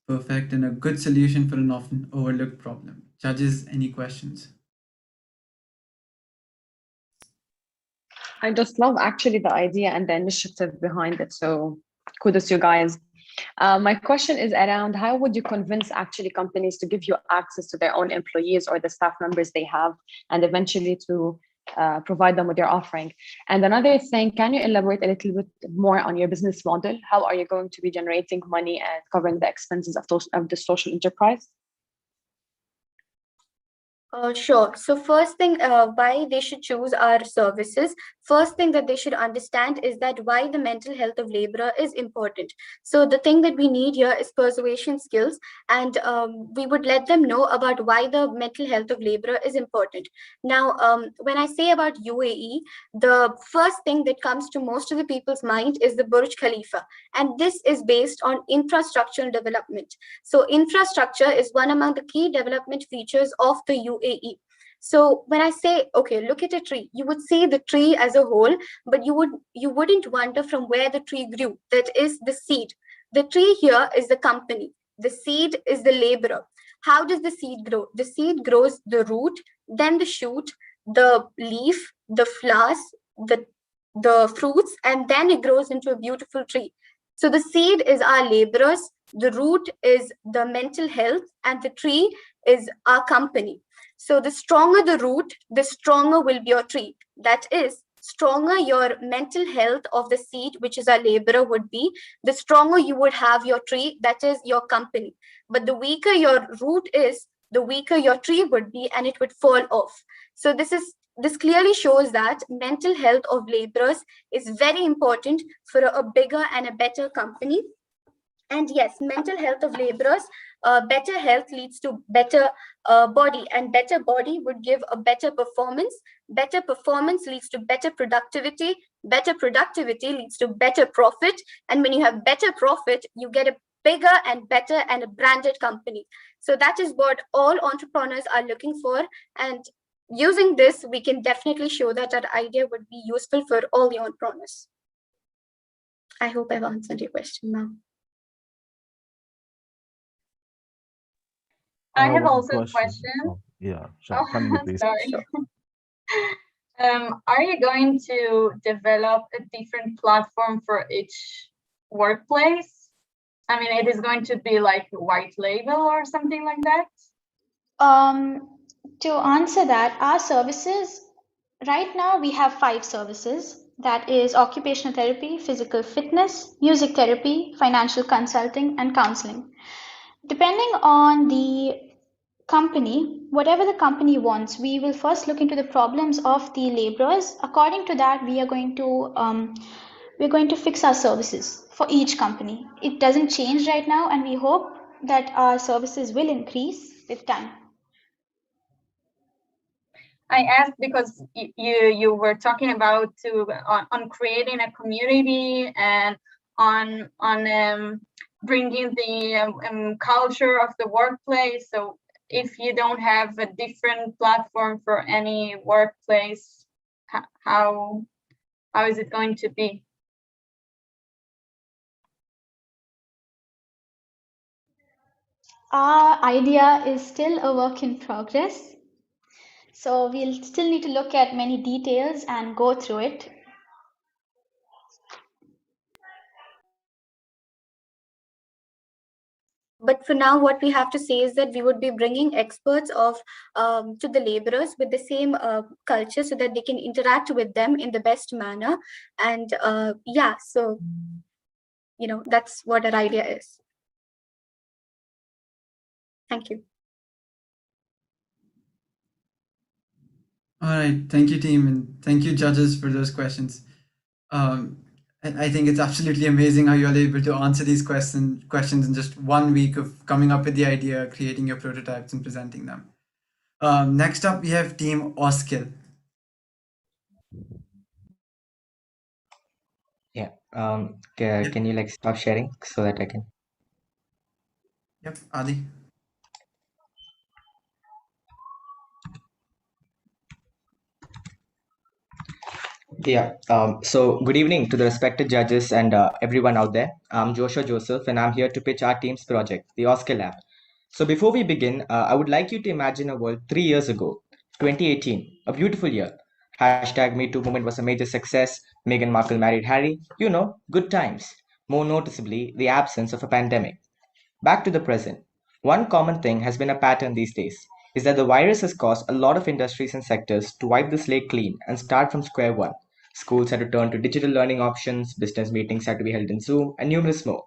perfect and a good solution for an often overlooked problem. Judges, any questions? I just love actually the idea and the initiative behind it. So kudos to you guys. My question is around how would you convince actually companies to give you access to their own employees or the staff members they have, and eventually to provide them with your offering? And another thing, can you elaborate a little bit more on your business model? How are you going to be generating money and covering the expenses of the social enterprise? Sure. So first thing, why they should choose our services. First thing that they should understand is that why the mental health of laborer is important. So the thing that we need here is persuasion skills, and we would let them know about why the mental health of laborer is important. Now, when I say about UAE, the first thing that comes to most of the people's mind is the Burj Khalifa, and this is based on infrastructural development. So infrastructure is one among the key development features of the UAE. So when I say, okay, look at a tree, you would see the tree as a whole, but you wouldn't wonder from where the tree grew. That is the seed. The tree here is the company. The seed is the laborer. How does the seed grow? The seed grows the root, then the shoot, the leaf, the flowers, the fruits, and then it grows into a beautiful tree. So the seed is our laborers, the root is the mental health, and the tree is our company. So the stronger the root, the stronger will be your tree. That is, stronger your mental health of the seed, which is our laborer, would be, the stronger you would have your tree, that is your company. But the weaker your root is, the weaker your tree would be, and it would fall off. So this clearly shows that mental health of laborers is very important for a bigger and a better company. And yes, mental health of laborers, better health leads to better body, and better body would give a better performance. Better performance leads to better productivity. Better productivity leads to better profit. And when you have better profit, you get a bigger and better and a branded company. So that is what all entrepreneurs are looking for. And using this, we can definitely show that our idea would be useful for all the entrepreneurs. I hope I've answered your question now. I have also a question. Yeah, sure. Continue, please. Sorry. Are you going to develop a different platform for each workplace? I mean, it is going to be like white label or something like that? To answer that, our services, right now we have 5 services. That is occupational therapy, physical fitness, music therapy, financial consulting, and counseling. Depending on the company, whatever the company wants, we will first look into the problems of the laborers. According to that, we're going to fix our services for each company. It doesn't change right now, and we hope that our services will increase with time. I asked because you were talking about on creating a community and on bringing the culture of the workplace. So if you don't have a different platform for any workplace, how is it going to be? Our idea is still a work in progress. So we'll still need to look at many details and go through it. But for now, what we have to say is that we would be bringing experts of to the laborers with the same culture, so that they can interact with them in the best manner. And yeah, so that's what our idea is. Thank you. All right, thank you, team, and thank you, judges, for those questions. Um, I think it's absolutely amazing how you're able to answer these questions in just 1 week of coming up with the idea, creating your prototypes, and presenting them. Next up, we have Team Oskill. Yeah. Can you stop sharing so that I can? Yep, Adi. Yeah. So good evening to the respected judges and everyone out there. I'm Joshua Joseph, and I'm here to pitch our team's project, the Oscar Lab. So before we begin, I would like you to imagine a world 3 years ago, 2018, a beautiful year. Hashtag Me Too movement was a major success. Meghan Markle married Harry. Good times. More noticeably, the absence of a pandemic. Back to the present. One common thing has been a pattern these days is that the virus has caused a lot of industries and sectors to wipe the slate clean and start from square one. Schools had to turn to digital learning options, business meetings had to be held in Zoom, and numerous more.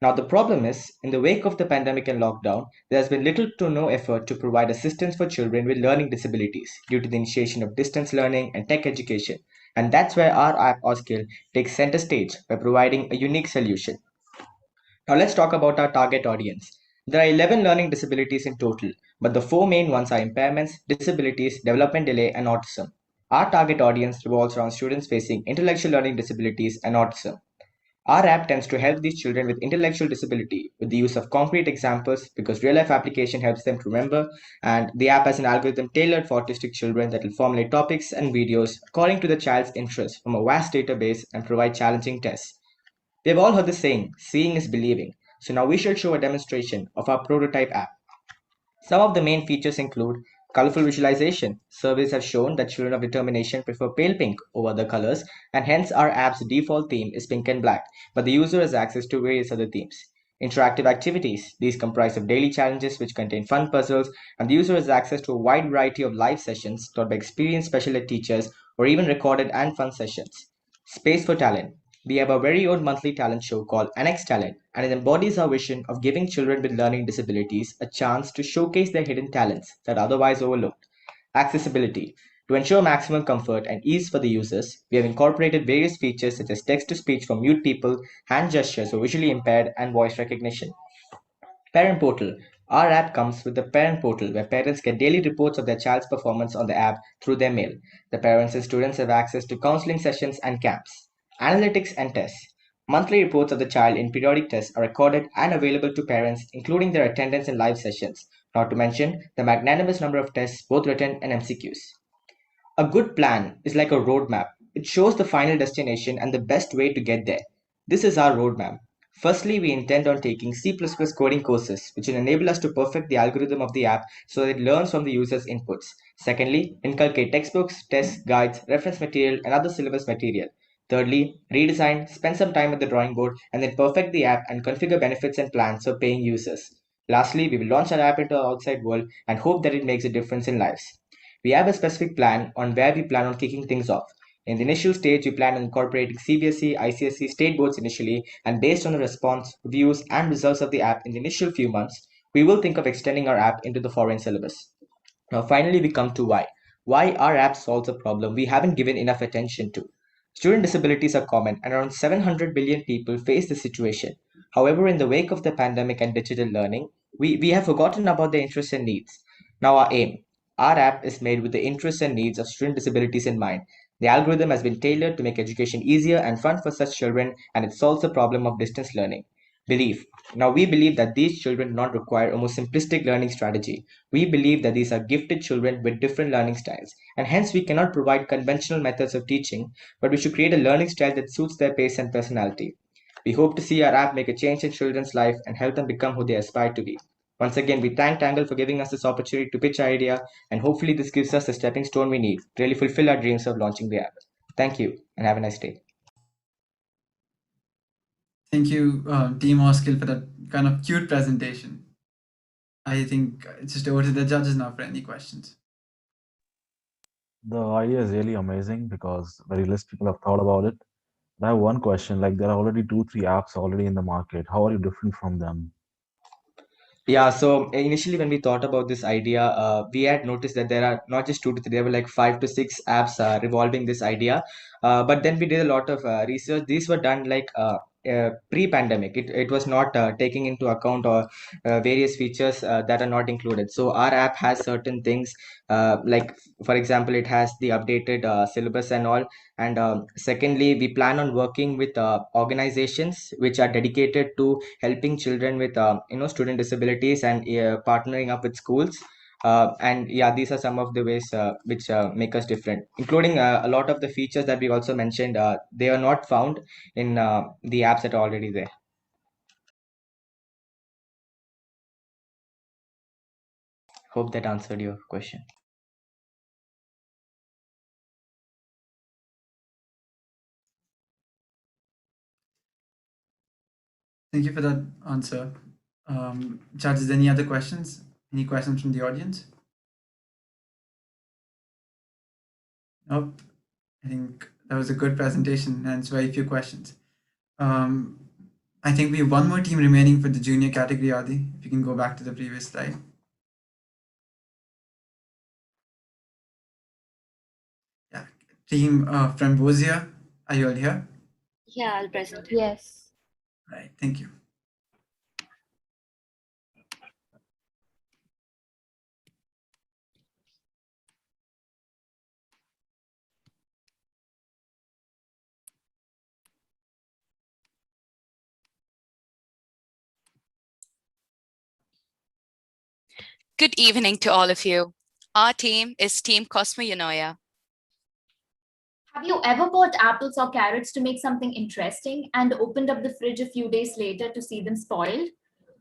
Now, the problem is, in the wake of the pandemic and lockdown, there has been little to no effort to provide assistance for children with learning disabilities due to the initiation of distance learning and tech education. And that's where our app Oskill takes center stage by providing a unique solution. Now let's talk about our target audience. There are 11 learning disabilities in total, but the four main ones are impairments, disabilities, development delay, and autism. Our target audience revolves around students facing intellectual learning disabilities and autism. Our app tends to help these children with intellectual disability with the use of concrete examples because real life application helps them to remember, and the app has an algorithm tailored for autistic children that will formulate topics and videos according to the child's interests from a vast database and provide challenging tests. We have all heard the saying, seeing is believing. So now we shall show a demonstration of our prototype app. Some of the main features include colorful visualization. Surveys have shown that children of determination prefer pale pink over other colors, and hence our app's default theme is pink and black, but the user has access to various other themes. Interactive activities. These comprise of daily challenges which contain fun puzzles, and the user has access to a wide variety of live sessions taught by experienced special ed teachers or even recorded and fun sessions. Space for talent. We have our very own monthly talent show called Annex Talent, and it embodies our vision of giving children with learning disabilities a chance to showcase their hidden talents that are otherwise overlooked. Accessibility. To ensure maximum comfort and ease for the users, we have incorporated various features such as text to speech for mute people, hand gestures for visually impaired, and voice recognition. Parent Portal. Our app comes with the Parent Portal where parents get daily reports of their child's performance on the app through their mail. The parents and students have access to counseling sessions and camps. Analytics and tests. Monthly reports of the child in periodic tests are recorded and available to parents, including their attendance in live sessions, not to mention the magnanimous number of tests, both written and MCQs. A good plan is like a roadmap. It shows the final destination and the best way to get there. This is our roadmap. Firstly, we intend on taking C++ coding courses, which will enable us to perfect the algorithm of the app so that it learns from the user's inputs. Secondly, inculcate textbooks, tests, guides, reference material, and other syllabus material. Thirdly, redesign, spend some time at the drawing board, and then perfect the app and configure benefits and plans for paying users. Lastly, we will launch our app into the outside world and hope that it makes a difference in lives. We have a specific plan on where we plan on kicking things off. In the initial stage, we plan on incorporating CBSE, ICSE state boards initially, and based on the response, views, and results of the app in the initial few months, we will think of extending our app into the foreign syllabus. Now, finally, we come to why. Why our app solves a problem we haven't given enough attention to. Student disabilities are common, and around 700 billion people face this situation. However, in the wake of the pandemic and digital learning, we have forgotten about their interests and needs. Now, our aim. Our app is made with the interests and needs of student disabilities in mind. The algorithm has been tailored to make education easier and fun for such children, and it solves the problem of distance learning. Belief. Now, we believe that these children do not require a more simplistic learning strategy. We believe that these are gifted children with different learning styles, and hence we cannot provide conventional methods of teaching, but we should create a learning style that suits their pace and personality. We hope to see our app make a change in children's life and help them become who they aspire to be. Once again, we thank Tangle for giving us this opportunity to pitch our idea, and hopefully this gives us the stepping stone we need to really fulfill our dreams of launching the app. Thank you, and have a nice day. Thank you, Team Oskill, for that kind of cute presentation. I think it's just over to the judges now for any questions. The idea is really amazing because very less people have thought about it. I have one question, like there are already two, three apps already in the market. How are you different from them? Yeah, so initially when we thought about this idea, we had noticed that there are not just two to three, there were like 5 to 6 apps revolving this idea. But then we did a lot of research. These were done like pre-pandemic. It was not taking into account or various features that are not included. So our app has certain things like, for example, it has the updated syllabus and all. And secondly, we plan on working with organizations which are dedicated to helping children with student disabilities and partnering up with schools. And yeah, these are some of the ways which make us different, including a lot of the features that we also mentioned. They are not found in the apps that are already there. Hope that answered your question. Thank you for that answer. Judges, any other questions? Any questions from the audience? Nope. I think that was a good presentation and it's very few questions. I think we have one more team remaining for the junior category, Adi. If you can go back to the previous slide. Yeah, team Frambosia, are you all here? Yeah, I'll present. Yes. Right, thank you. Good evening to all of you. Our team is Team Cosmo Unoya. Have you ever bought apples or carrots to make something interesting and opened up the fridge a few days later to see them spoiled?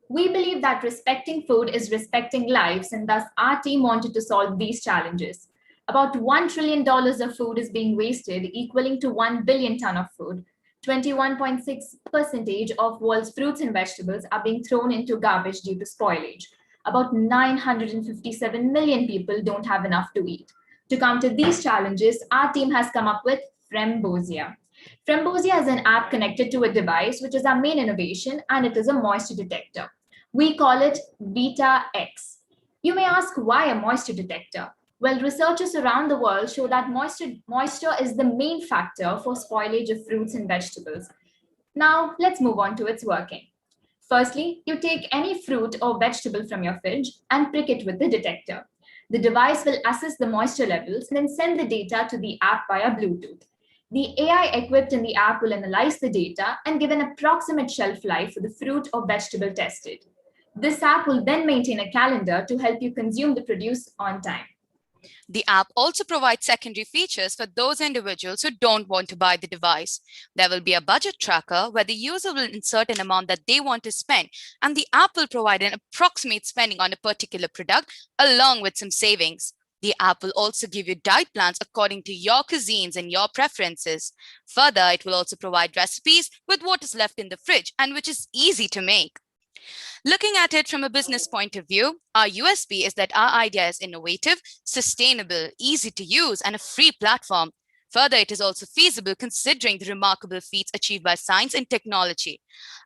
We believe that respecting food is respecting lives, and thus our team wanted to solve these challenges. About $1 trillion of food is being wasted, equaling to 1 billion ton of food. 21.6% of world's fruits and vegetables are being thrown into garbage due to spoilage. About 957 million people don't have enough to eat. To counter these challenges, our team has come up with Frambosia. Frambosia is an app connected to a device, which is our main innovation, and it is a moisture detector. We call it Beta X. You may ask, why a moisture detector? Well, researchers around the world show that moisture is the main factor for spoilage of fruits and vegetables. Now, let's move on to its working. Firstly, you take any fruit or vegetable from your fridge and prick it with the detector. The device will assess the moisture levels and then send the data to the app via Bluetooth. The AI equipped in the app will analyze the data and give an approximate shelf life for the fruit or vegetable tested. This app will then maintain a calendar to help you consume the produce on time. The app also provides secondary features for those individuals who don't want to buy the device. There will be a budget tracker where the user will insert an amount that they want to spend, and the app will provide an approximate spending on a particular product along with some savings. The app will also give you diet plans according to your cuisines and your preferences. Further, it will also provide recipes with what is left in the fridge and which is easy to make. Looking at it from a business point of view, our USP is that our idea is innovative, sustainable, easy to use, and a free platform. Further, it is also feasible considering the remarkable feats achieved by science and technology.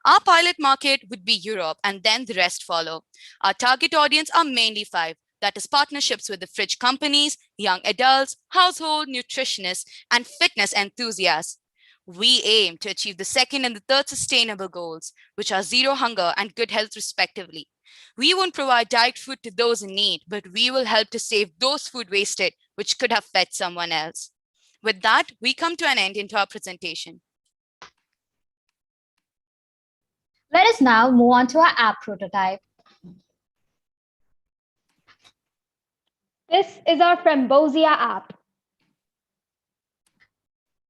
Our pilot market would be Europe, and then the rest follow. Our target audience are mainly 5. That is partnerships with the fridge companies, young adults, household nutritionists, and fitness enthusiasts. We aim to achieve the second and the third sustainable goals, which are zero hunger and good health respectively. We won't provide diet food to those in need, but we will help to save those food wasted, which could have fed someone else. With that, we come to an end into our presentation. Let us now move on to our app prototype. This is our Frambosia app.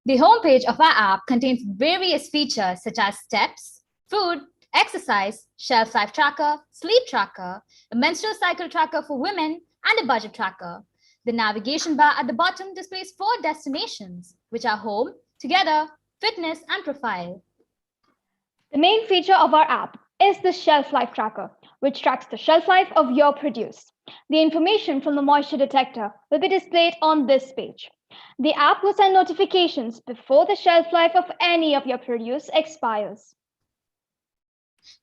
The homepage of our app contains various features such as steps, food, exercise, shelf life tracker, sleep tracker, a menstrual cycle tracker for women, and a budget tracker. The navigation bar at the bottom displays 4 destinations, which are home, together, fitness, and profile. The main feature of our app is the shelf life tracker, which tracks the shelf life of your produce. The information from the moisture detector will be displayed on this page. The app will send notifications before the shelf life of any of your produce expires.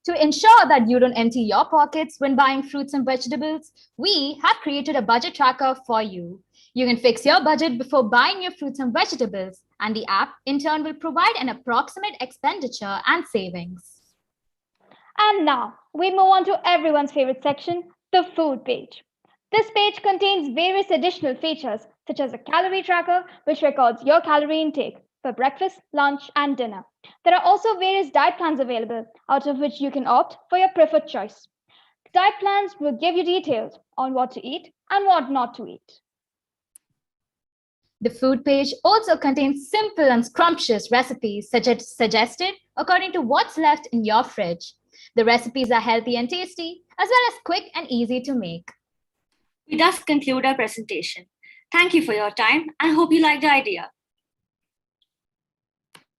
To ensure that you don't empty your pockets when buying fruits and vegetables, we have created a budget tracker for you. You can fix your budget before buying your fruits and vegetables, and the app in turn will provide an approximate expenditure and savings. And now we move on to everyone's favorite section, the food page. This page contains various additional features, such as a calorie tracker, which records your calorie intake for breakfast, lunch, and dinner. There are also various diet plans available, out of which you can opt for your preferred choice. The diet plans will give you details on what to eat and what not to eat. The food page also contains simple and scrumptious recipes suggested according to what's left in your fridge. The recipes are healthy and tasty, as well as quick and easy to make. We thus conclude our presentation. Thank you for your time and hope you liked the idea.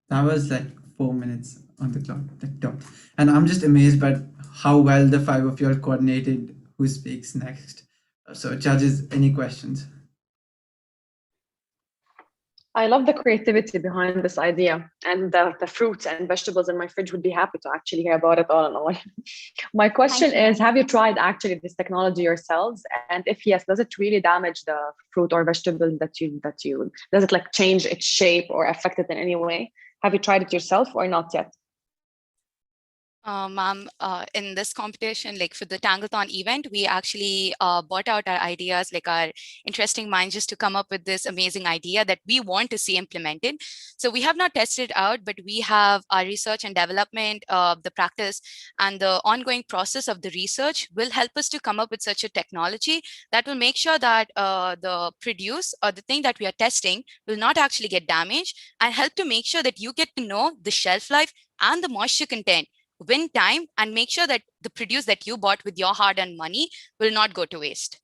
That was like 4 minutes on the clock. And I'm just amazed by how well the five of you all coordinated who speaks next. So, judges, any questions? I love the creativity behind this idea, and the fruits and vegetables in my fridge would be happy to actually hear about it all in all. My question is, have you tried actually this technology yourselves? And if yes, does it really damage the fruit or vegetable that you does it like change its shape or affect it in any way? Have you tried it yourself or not yet? Ma'am, in this competition, like for the Tanglethon event, we actually brought out our ideas, like our interesting minds, just to come up with this amazing idea that we want to see implemented. So we have not tested it out, but we have our research and development, the practice and the ongoing process of the research will help us to come up with such a technology that will make sure that the produce or the thing that we are testing will not actually get damaged, and help to make sure that you get to know the shelf life and the moisture content, win time, and make sure that the produce that you bought with your hard-earned money will not go to waste.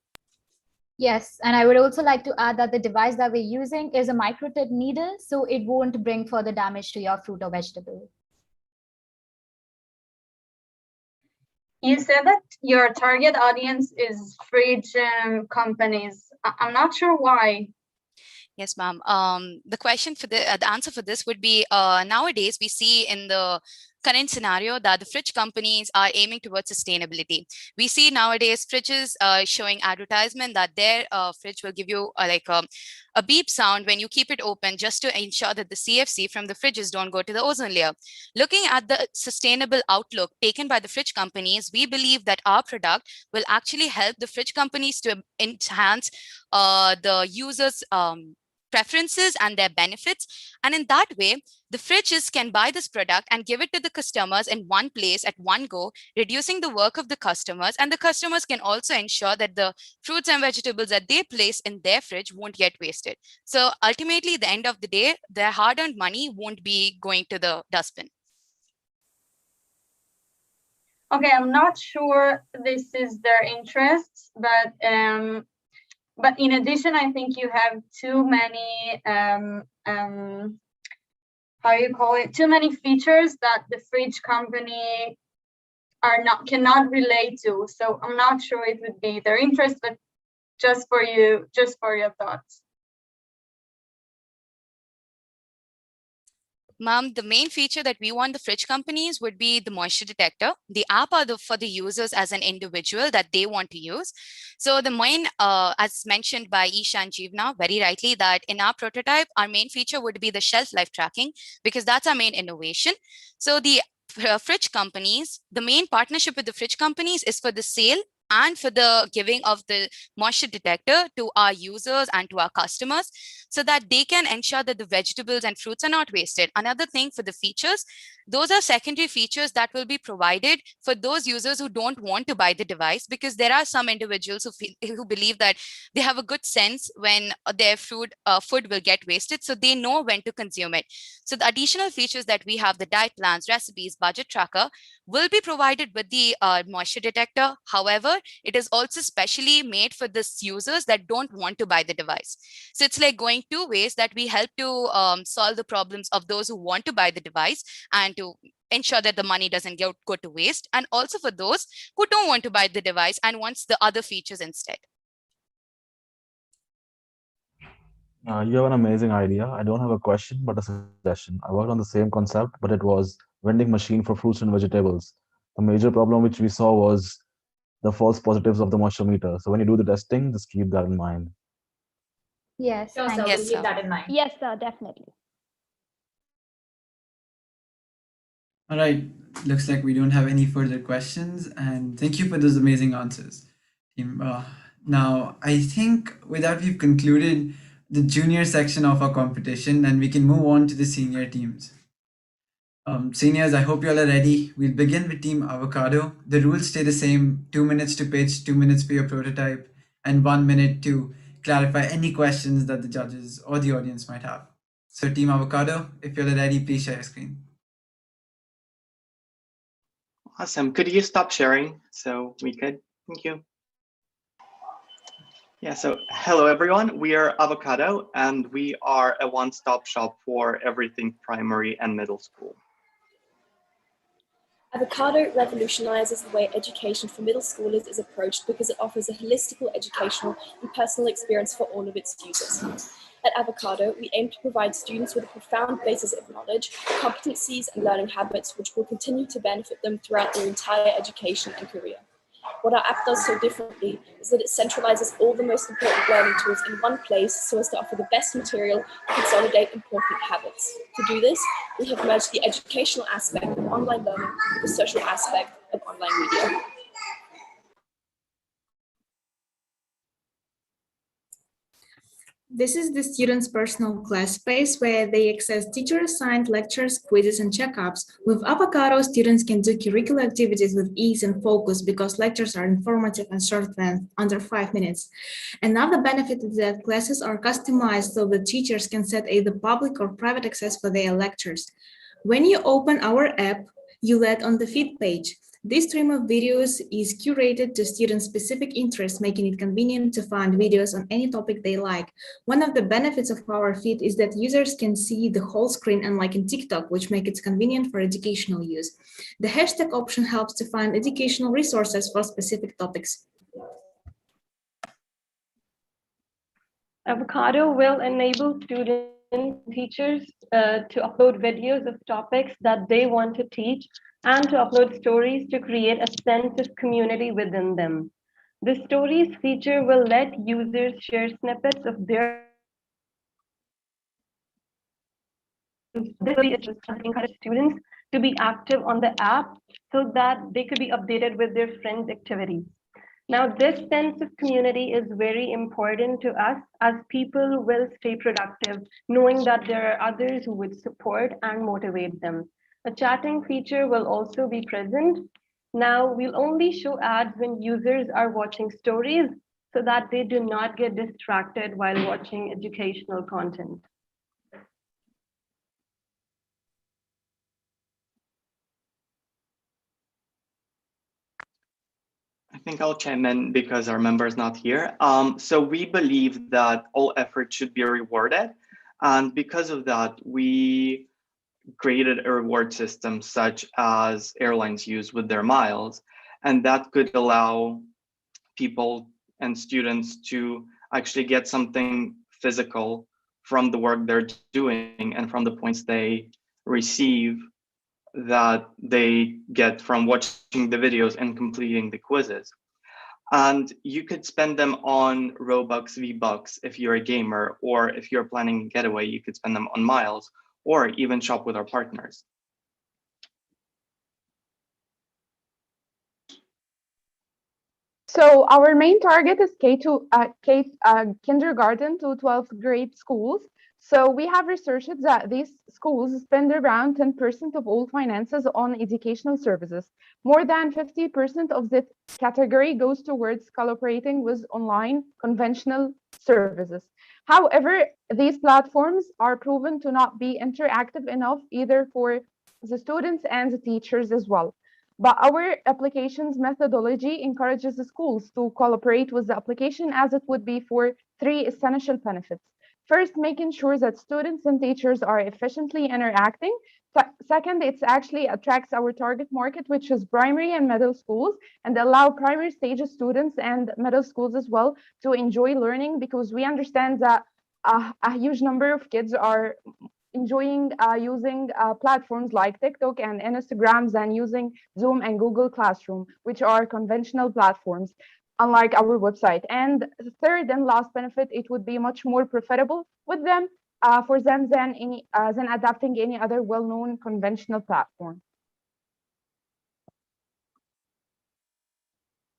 Yes, and I would also like to add that the device that we're using is a microtip needle, so it won't bring further damage to your fruit or vegetable. You said that your target audience is fridge companies. I'm not sure why. Yes, ma'am. The question for the answer for this would be, nowadays we see in the current scenario that the fridge companies are aiming towards sustainability. We see nowadays fridges showing advertisement that their fridge will give you a beep sound when you keep it open, just to ensure that the CFC from the fridges don't go to the ozone layer. Looking at the sustainable outlook taken by the fridge companies, we believe that our product will actually help the fridge companies to enhance the users' preferences and their benefits. And in that way, the fridges can buy this product and give it to the customers in one place at one go, reducing the work of the customers. And the customers can also ensure that the fruits and vegetables that they place in their fridge won't get wasted. So ultimately, at the end of the day, their hard-earned money won't be going to the dustbin. Okay, I'm not sure this is their interests, but in addition, I think you have too many too many features that the fridge company cannot relate to. So I'm not sure it would be their interest, but just for your thoughts. Ma'am, the main feature that we want the fridge companies would be the moisture detector. The app are for the users as an individual that they want to use. So the main, as mentioned by Isha and Jeevna very rightly, that in our prototype, our main feature would be the shelf life tracking, because that's our main innovation. So the fridge companies, the main partnership with the fridge companies is for the sale and for the giving of the moisture detector to our users and to our customers, so that they can ensure that the vegetables and fruits are not wasted. Another thing for the features, those are secondary features that will be provided for those users who don't want to buy the device, because there are some individuals who believe that they have a good sense when their food will get wasted, so they know when to consume it. So the additional features that we have, the diet plans, recipes, budget tracker, will be provided with the moisture detector. However, it is also specially made for the users that don't want to buy the device. So it's like going two ways, that we help to solve the problems of those who want to buy the device and to ensure that the money doesn't go to waste, and also for those who don't want to buy the device and wants the other features instead. You have an amazing idea. I don't have a question, but a suggestion. I worked on the same concept, but it was vending machine for fruits and vegetables. The major problem which we saw was the false positives of the moisture meter. So when you do the testing, just keep that in mind. Yes, Sure, thank sir. you. We'll keep that in mind. Yes, sir, definitely. All right, looks like we don't have any further questions, and thank you for those amazing answers, team. Now, I think with that, we've concluded the junior section of our competition, and we can move on to the senior teams. Seniors, I hope you all are ready. We'll begin with Team Avocado. The rules stay the same: 2 minutes to pitch, 2 minutes for your prototype, and 1 minute to clarify any questions that the judges or the audience might have. So, Team Avocado, if you're ready, please share your screen. Awesome. Could you stop sharing so we could? Thank you. Yeah, so hello everyone. We are Avocado and we are a one-stop shop for everything primary and middle school. Avocado revolutionizes the way education for middle schoolers is approached because it offers a holistical educational and personal experience for all of its users. At Avocado, we aim to provide students with a profound basis of knowledge, competencies, and learning habits which will continue to benefit them throughout their entire education and career. What our app does so differently is that it centralizes all the most important learning tools in one place so as to offer the best material to consolidate important habits. To do this, we have merged the educational aspect of online learning with the social aspect of online media. This is the students' personal class space where they access teacher-assigned lectures, quizzes, and checkups. With Avocado, students can do curricular activities with ease and focus because lectures are informative and short length, under 5 minutes. Another benefit is that classes are customized so the teachers can set either public or private access for their lectures. When you open our app, you land on the feed page. This stream of videos is curated to student-specific interests, making it convenient to find videos on any topic they like. One of the benefits of our feed is that users can see the whole screen, unlike in TikTok, which makes it convenient for educational use. The hashtag option helps to find educational resources for specific topics. Avocado will enable students and teachers to upload videos of topics that they want to teach and to upload stories to create a sense of community within them. The stories feature will let users share snippets of their encourage students to be active on the app so that they could be updated with their friends' activities. Now, this sense of community is very important to us as people will stay productive, knowing that there are others who would support and motivate them. A chatting feature will also be present. Now, we'll only show ads when users are watching stories so that they do not get distracted while watching educational content. I think I'll chime in because our member is not here. So we believe that all effort should be rewarded. And because of that, we created a reward system such as airlines use with their miles. And that could allow people and students to actually get something physical from the work they're doing and from the points they receive that they get from watching the videos and completing the quizzes. And you could spend them on Robux, V-Bucks if you're a gamer, or if you're planning a getaway, you could spend them on miles, or even shop with our partners. So our main target is kindergarten to 12th grade schools. So we have researched that these schools spend around 10% of all finances on educational services. More than 50% of this category goes towards collaborating with online conventional services. However, these platforms are proven to not be interactive enough either for the students and the teachers as well. But our application's methodology encourages the schools to cooperate with the application as it would be for 3 essential benefits. First, making sure that students and teachers are efficiently interacting. Second, it actually attracts our target market, which is primary and middle schools, and allow primary stage students and middle schools as well to enjoy learning, because we understand that a huge number of kids are enjoying using platforms like TikTok and Instagrams, and using Zoom and Google Classroom, which are conventional platforms, unlike our website. And the third and last benefit, it would be much more profitable with them for them than adapting any other well-known conventional platform.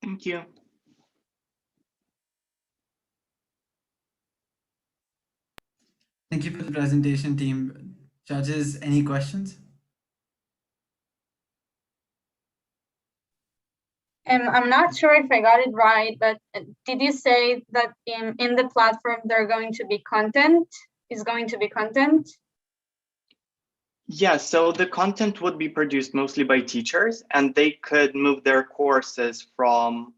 Thank you. Thank you for the presentation, team. Judges, any questions? I'm not sure if I got it right, but did you say that in the platform there going to be content? Is going to be content? Yeah, so the content would be produced mostly by teachers, and they could move their courses from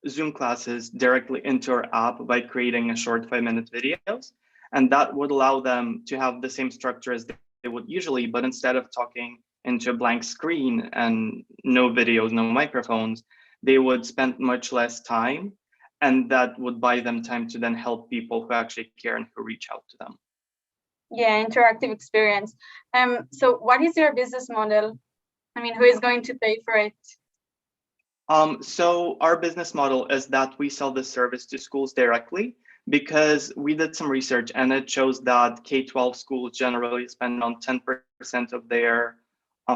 Zoom classes directly into our app by creating a short 5-minute videos. And that would allow them to have the same structure as they would usually, but instead of talking into a blank screen and no videos, no microphones, they would spend much less time, and that would buy them time to then help people who actually care and who reach out to them. Yeah, interactive experience. So what is your business model? I mean, who is going to pay for it? So our business model is that we sell the service to schools directly, because we did some research and it shows that K-12 schools generally spend on 10% of their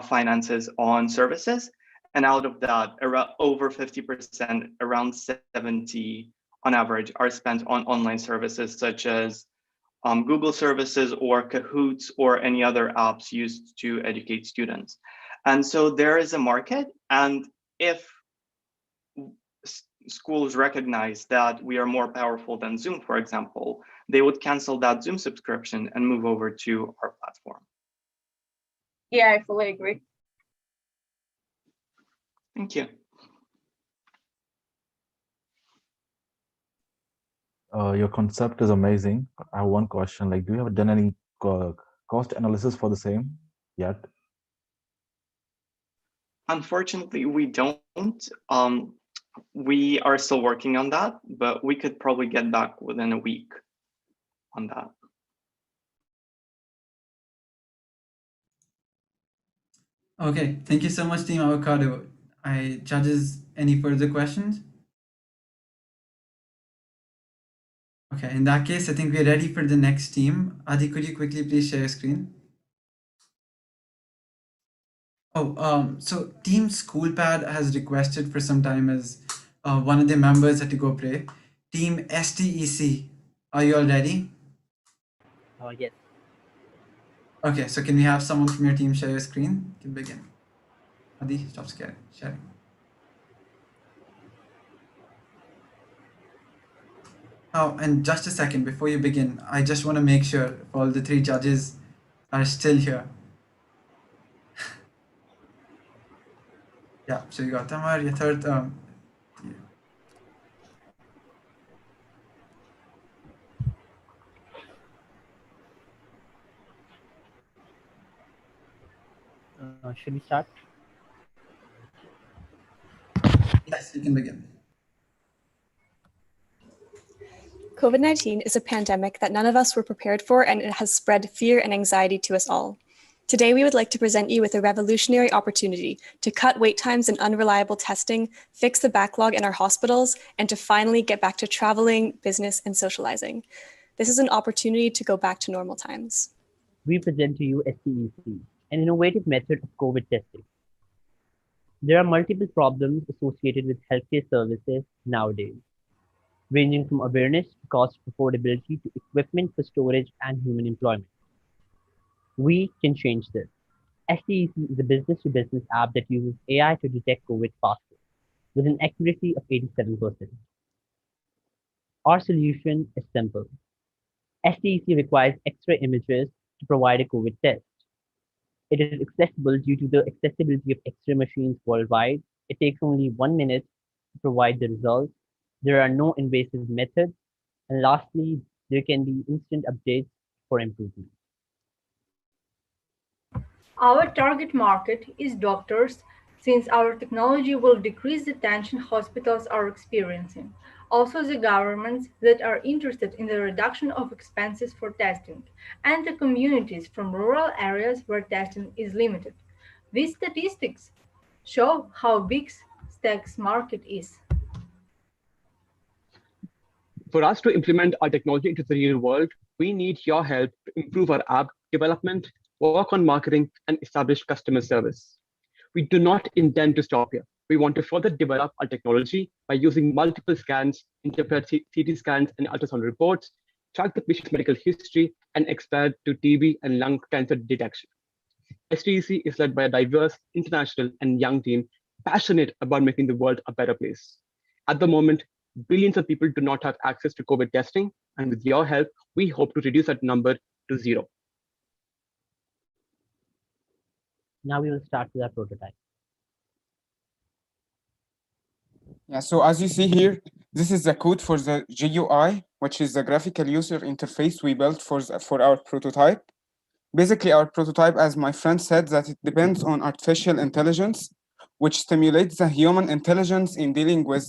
finances on services. And out of that, over 50%, around 70 on average, are spent on online services such as Google services or Kahoots or any other apps used to educate students. And so there is a market, and if schools recognize that we are more powerful than Zoom, for example, they would cancel that Zoom subscription and move over to our platform. Yeah, I fully agree. Thank you. Your concept is amazing. I have one question. Like, do you have done any cost analysis for the same yet? Unfortunately, we don't. We are still working on that, but we could probably get back within a week on that. Okay, thank you so much, Team Avocado. Judges, any further questions? Okay, in that case, I think we're ready for the next team. Adi, could you quickly please share your screen? Oh, so Team Schoolpad has requested for some time as one of the members had to go play. Team STEC, are you all ready? Yes. Okay, so can we have someone from your team share your screen? You can begin. Adi, stop sharing. Oh, and just a second before you begin, I just want to make sure all the three judges are still here. Yeah, so you got Tamar, your third. Should we start? Yes, you can begin. COVID-19 is a pandemic that none of us were prepared for, and it has spread fear and anxiety to us all. Today, we would like to present you with a revolutionary opportunity to cut wait times and unreliable testing, fix the backlog in our hospitals, and to finally get back to traveling, business, and socializing. This is an opportunity to go back to normal times. We present to you STEC, an innovative method of COVID testing. There are multiple problems associated with healthcare services nowadays, ranging from awareness to cost affordability to equipment for storage and human employment. We can change this. STEC is a business-to-business app that uses AI to detect COVID faster, with an accuracy of 87%. Our solution is simple. STEC requires X-ray images to provide a COVID test. It is accessible due to the accessibility of X-ray machines worldwide. It takes only 1 minute to provide the results. There are no invasive methods. And lastly, There can be instant updates for improvement. Our target market is doctors, since our technology will decrease the tension hospitals are experiencing. Also the governments that are interested in the reduction of expenses for testing, and the communities from rural areas where testing is limited. These statistics show how big Steg's market is. For us to implement our technology into the real world, we need your help to improve our app development, work on marketing, and establish customer service. We do not intend to stop here. We want to further develop our technology by using multiple scans, interpret CT scans and ultrasound reports, track the patient's medical history, and expand to TB and lung cancer detection. STEC is led by a diverse, international, and young team passionate about making the world a better place. At the moment, billions of people do not have access to COVID testing, and with your help, we hope to reduce that number to zero. Now we will start with our prototype. Yeah, so as you see here, this is the code for the GUI, which is the graphical user interface we built for our prototype. Basically, our prototype, as my friend said, that it depends on artificial intelligence, which stimulates the human intelligence in dealing with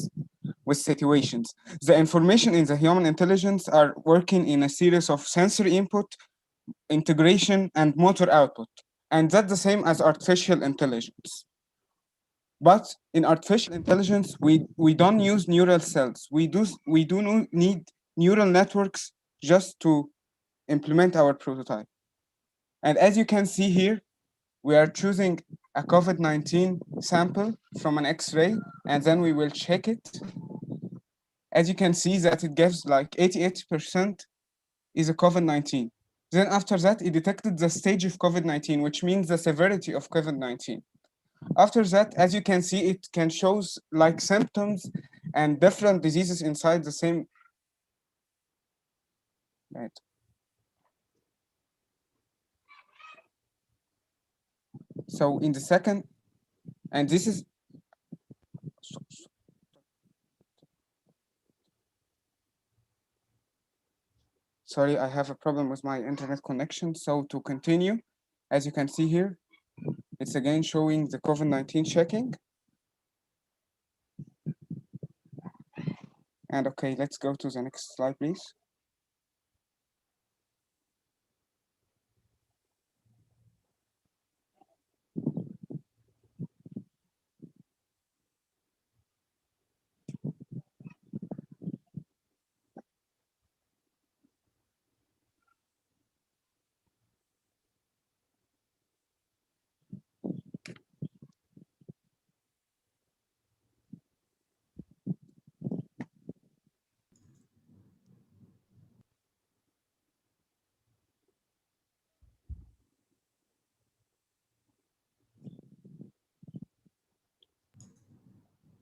situations. The information in the human intelligence are working in a series of sensory input, integration, and motor output. And that's the same as artificial intelligence. But in artificial intelligence, we don't use neural cells. We do need neural networks just to implement our prototype. And as you can see here, we are choosing a COVID-19 sample from an X-ray, and then we will check it. As you can see that it gives like 88% is a COVID-19. Then after that, it detected the stage of COVID-19, which means the severity of COVID-19. After that, as you can see, it can show like symptoms and different diseases inside the same. Right. So in the second, and this is, sorry, I have a problem with my internet connection. So to continue, as you can see here, it's again showing the COVID-19 checking. And okay, let's go to the next slide, please.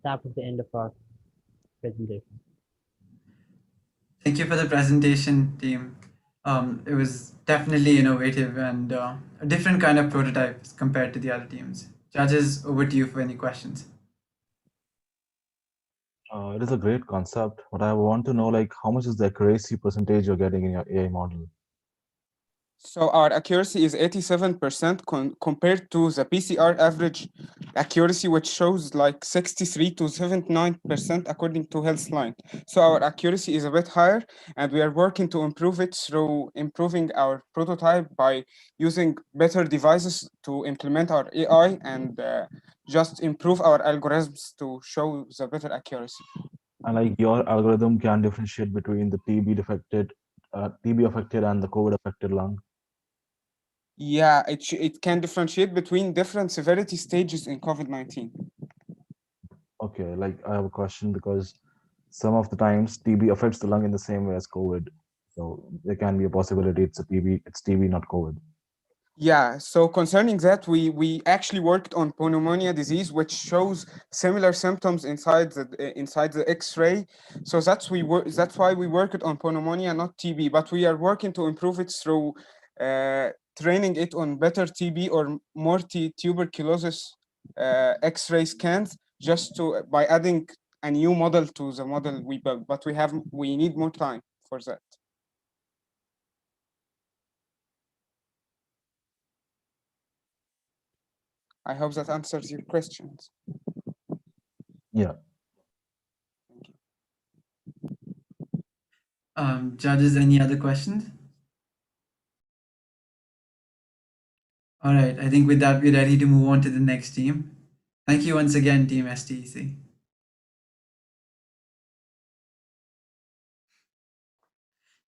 That was the end of our presentation. Thank you for the presentation, team. It was definitely innovative and a different kind of prototype compared to the other teams. Judges, over to you for any questions. It is a great concept, but I want to know, like, how much is the accuracy percentage you're getting in your AI model? So our accuracy is 87% compared to the PCR average accuracy, which shows like 63 to 79% according to Healthline. So our accuracy is a bit higher, and we are working to improve it through improving our prototype by using better devices to implement our AI and just improve our algorithms to show the better accuracy. And like your algorithm can differentiate between the TB affected and the COVID affected lung. Yeah, it can differentiate between different severity stages in COVID-19. Okay, like I have a question because some of the times TB affects the lung in the same way as COVID. So there can be a possibility it's TB, not COVID. Yeah, so concerning that, we actually worked on pneumonia disease, which shows similar symptoms inside the X-ray. So that's why we worked on pneumonia, not TB. But we are working to improve it through training it on better TB or more tuberculosis X-ray scans, just by adding a new model to the model we built. But we need more time for that. I hope that answers your questions. Yeah. Judges, any other questions? All right, I think with that, we're ready to move on to the next team. Thank you once again, Team STEC.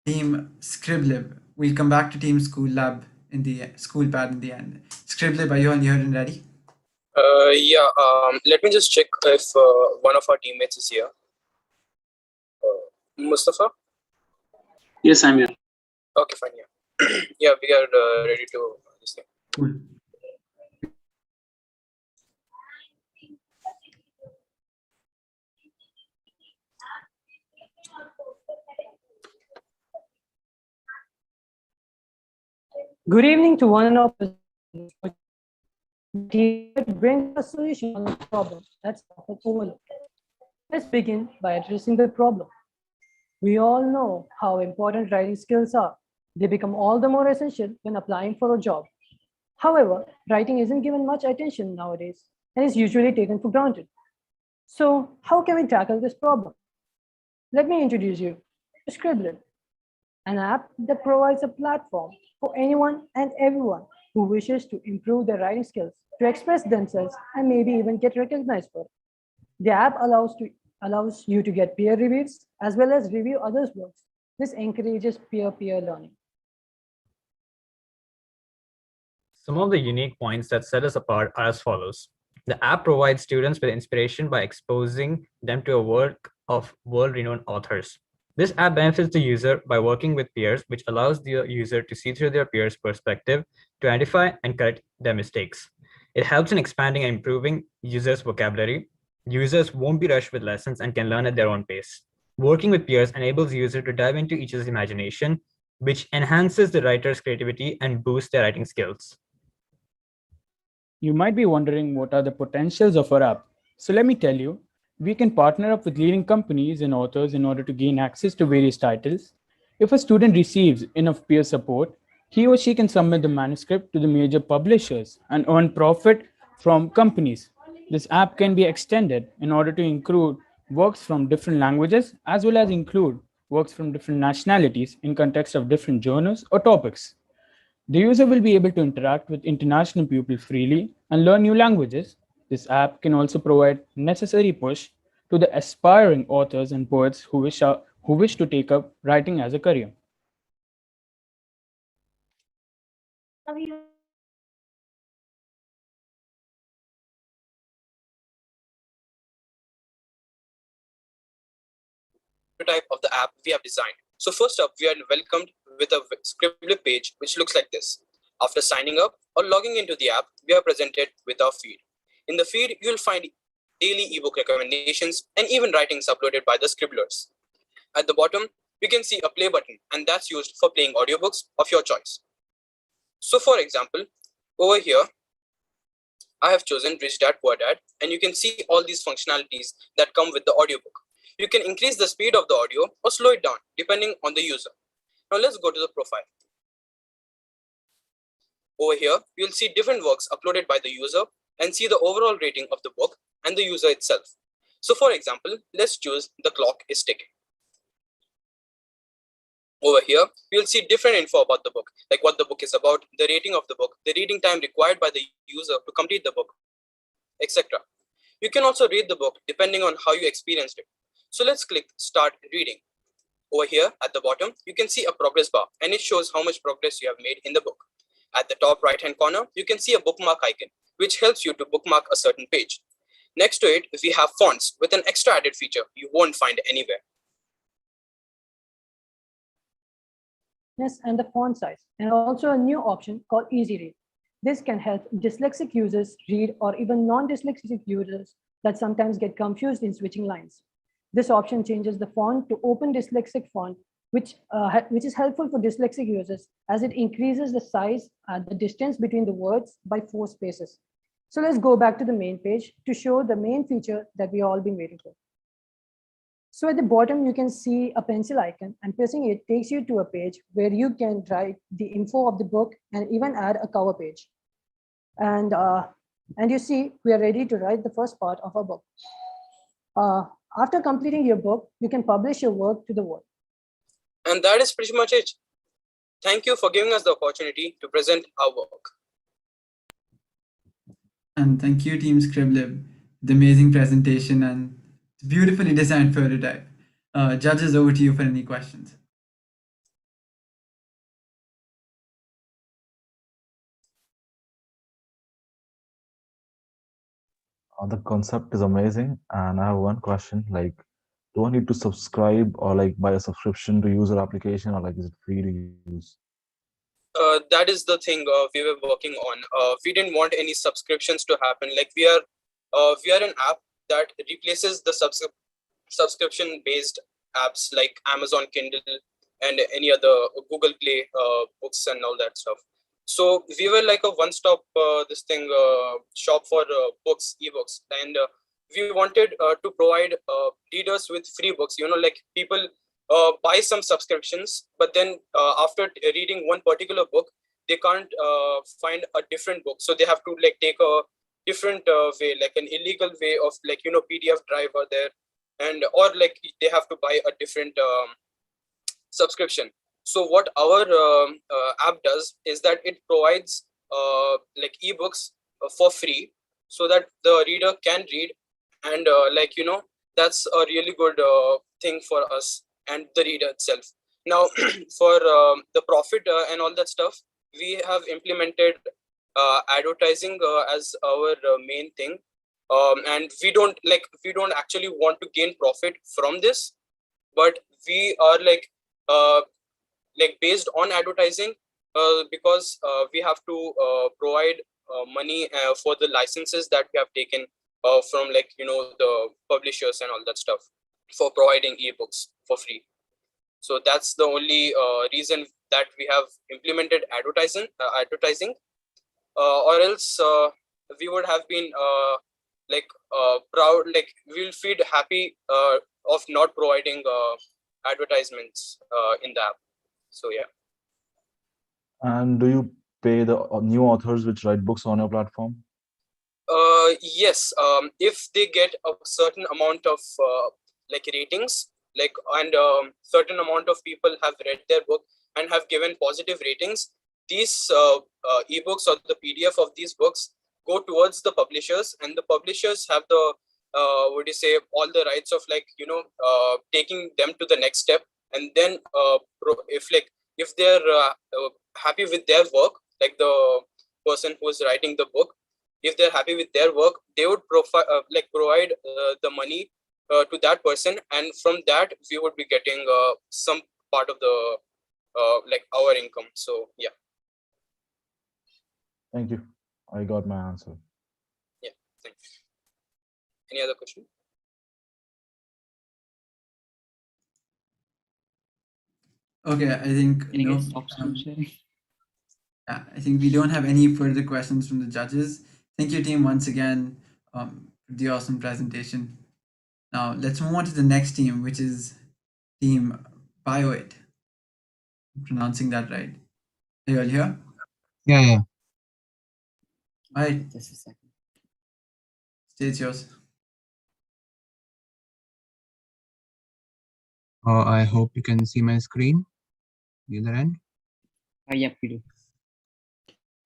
Team Scriblib. We'll come back to Team School Lab in the School Pad in the end. Scriblib, are you on here and ready? Yeah, let me just check if one of our teammates is here. Mustafa? Yes, I'm here. Okay, fine, yeah. Yeah, we are ready to this thing. Cool. Good evening to one and all. Bring a solution on the problem that's often overlooked. Let's begin by addressing the problem. We all know how important writing skills are. They become all the more essential when applying for a job. However, writing isn't given much attention nowadays and is usually taken for granted. So, how can we tackle this problem? Let me introduce you to Scribbler, an app that provides a platform for anyone and everyone who wishes to improve their writing skills, to express themselves, and maybe even get recognized for it. The app allows you to get peer reviews as well as review others' works. This encourages peer-peer learning. Some of the unique points that set us apart are as follows. The app provides students with inspiration by exposing them to a work of world-renowned authors. This app benefits the user by working with peers, which allows the user to see through their peers' perspective, to identify and correct their mistakes. It helps in expanding and improving users' vocabulary. Users won't be rushed with lessons and can learn at their own pace. Working with peers enables users to dive into each other's imagination, which enhances the writer's creativity and boosts their writing skills. You might be wondering what are the potentials of our app. So let me tell you, we can partner up with leading companies and authors in order to gain access to various titles. If a student receives enough peer support, he or she can submit the manuscript to the major publishers and earn profit from companies. This app can be extended in order to include works from different languages as well as include works from different nationalities in context of different journals or topics. The user will be able to interact with international people freely and learn new languages. This app can also provide necessary push to the aspiring authors and poets who wish to take up writing as a career. Prototype of the app we have designed. So first up, we are welcomed with a Scribbler page, which looks like this. After signing up or logging into the app, we are presented with our feed. In the feed, you'll find daily ebook recommendations and even writings uploaded by the scribblers. At the bottom, you can see a play button, and that's used for playing audiobooks of your choice. So for example, over here, I have chosen Rich Dad Poor Dad, and you can see all these functionalities that come with the audiobook. You can increase the speed of the audio or slow it down depending on the user. Now let's go to the profile. Over here, you'll see different works uploaded by the user and see the overall rating of the book and the user itself. So for example, let's choose The Clock is Ticking. Over here, you'll see different info about the book, like what the book is about, the rating of the book, the reading time required by the user to complete the book, etc. You can also read the book depending on how you experienced it. So let's click Start Reading. Over here at the bottom, you can see a progress bar, and it shows how much progress you have made in the book. At the top right-hand corner, you can see a bookmark icon, which helps you to bookmark a certain page. Next to it, we have fonts with an extra added feature you won't find anywhere. Yes, and the font size, and also a new option called Easy Read. This can help dyslexic users read, or even non-dyslexic users that sometimes get confused in switching lines. This option changes the font to Open Dyslexic font, which is helpful for dyslexic users as it increases the size and the distance between the words by 4 spaces. So let's go back to the main page to show the main feature that we all been waiting for. So at the bottom, you can see a pencil icon, and pressing it takes you to a page where you can write the info of the book and even add a cover page. And And you see, we are ready to write the first part of our book. After completing your book, you can publish your work to the world. And that is pretty much it. Thank you for giving us the opportunity to present our work. And thank you, Team Scriblib, the amazing presentation and beautifully designed prototype. Judges, over to you for any questions. The concept is amazing, and I have one question. Like, do I need to subscribe or like buy a subscription to use your application, or like is it free to use? That is the thing we were working on. We didn't want any subscriptions to happen. Like we are an app that replaces the subscription-based apps like Amazon Kindle and any other Google Play books and all that stuff. So we were like a one-stop shop for books, ebooks, and we wanted to provide readers with free books. You know, like people buy some subscriptions, but then after reading one particular book, they can't find a different book, so they have to like take a different way, like an illegal way of like PDF drive or there, and or like they have to buy a different subscription. So what our app does is that it provides like ebooks for free, so that the reader can read, and that's a really good thing for us and the reader itself. Now for the profit and all that stuff, we have implemented advertising as our main thing, and we don't actually want to gain profit from this, but we are like based on advertising, because we have to provide money for the licenses that we have taken from the publishers and all that stuff for providing ebooks for free. So that's the only reason that we have implemented advertising, or else we would have been proud, like we'll feel happy of not providing advertisements in the app. So yeah. And do you pay the new authors which write books on your platform? Yes, if they get a certain amount of like ratings, like, and certain amount of people have read their book and have given positive ratings, these ebooks or the PDF of these books go towards the publishers, and the publishers have the all the rights of taking them to the next step. And then if they're happy with their work, like the person who is writing the book, if they're happy with their work, they would provide the money to that person, and from that we would be getting some part of the our income. So yeah. Thank you. I got my answer. Yeah, thank you. Any other question? Okay, I think Can you no. guys stop screen sharing? Yeah, I think we don't have any further questions from the judges. Thank you, team, once again for the awesome presentation. Now let's move on to the next team, which is Team Bioit. I'm pronouncing that right? Are you all here? Yeah. All right. Just a second. Stage yours. I hope you can see my screen. The other end. Yep, we do.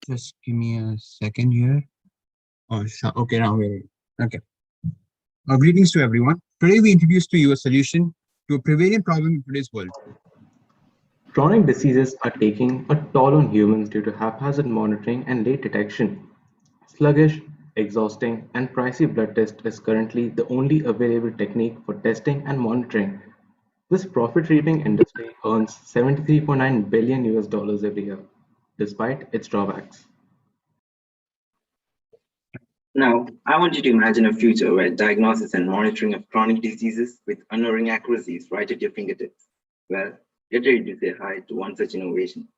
Just give me a second here. Oh, okay, now we're ready. Okay. Greetings to everyone. Today we introduce to you a solution to a prevalent problem in today's world. Chronic diseases are taking a toll on humans due to haphazard monitoring and late detection. Sluggish, exhausting, and pricey blood test is currently the only available technique for testing and monitoring. This profit-reaping industry earns $73.9 billion every year, despite its drawbacks. Now, I want you to imagine a future where diagnosis and monitoring of chronic diseases with unerring accuracy is right at your fingertips. Well, get ready to say hi to one such innovation.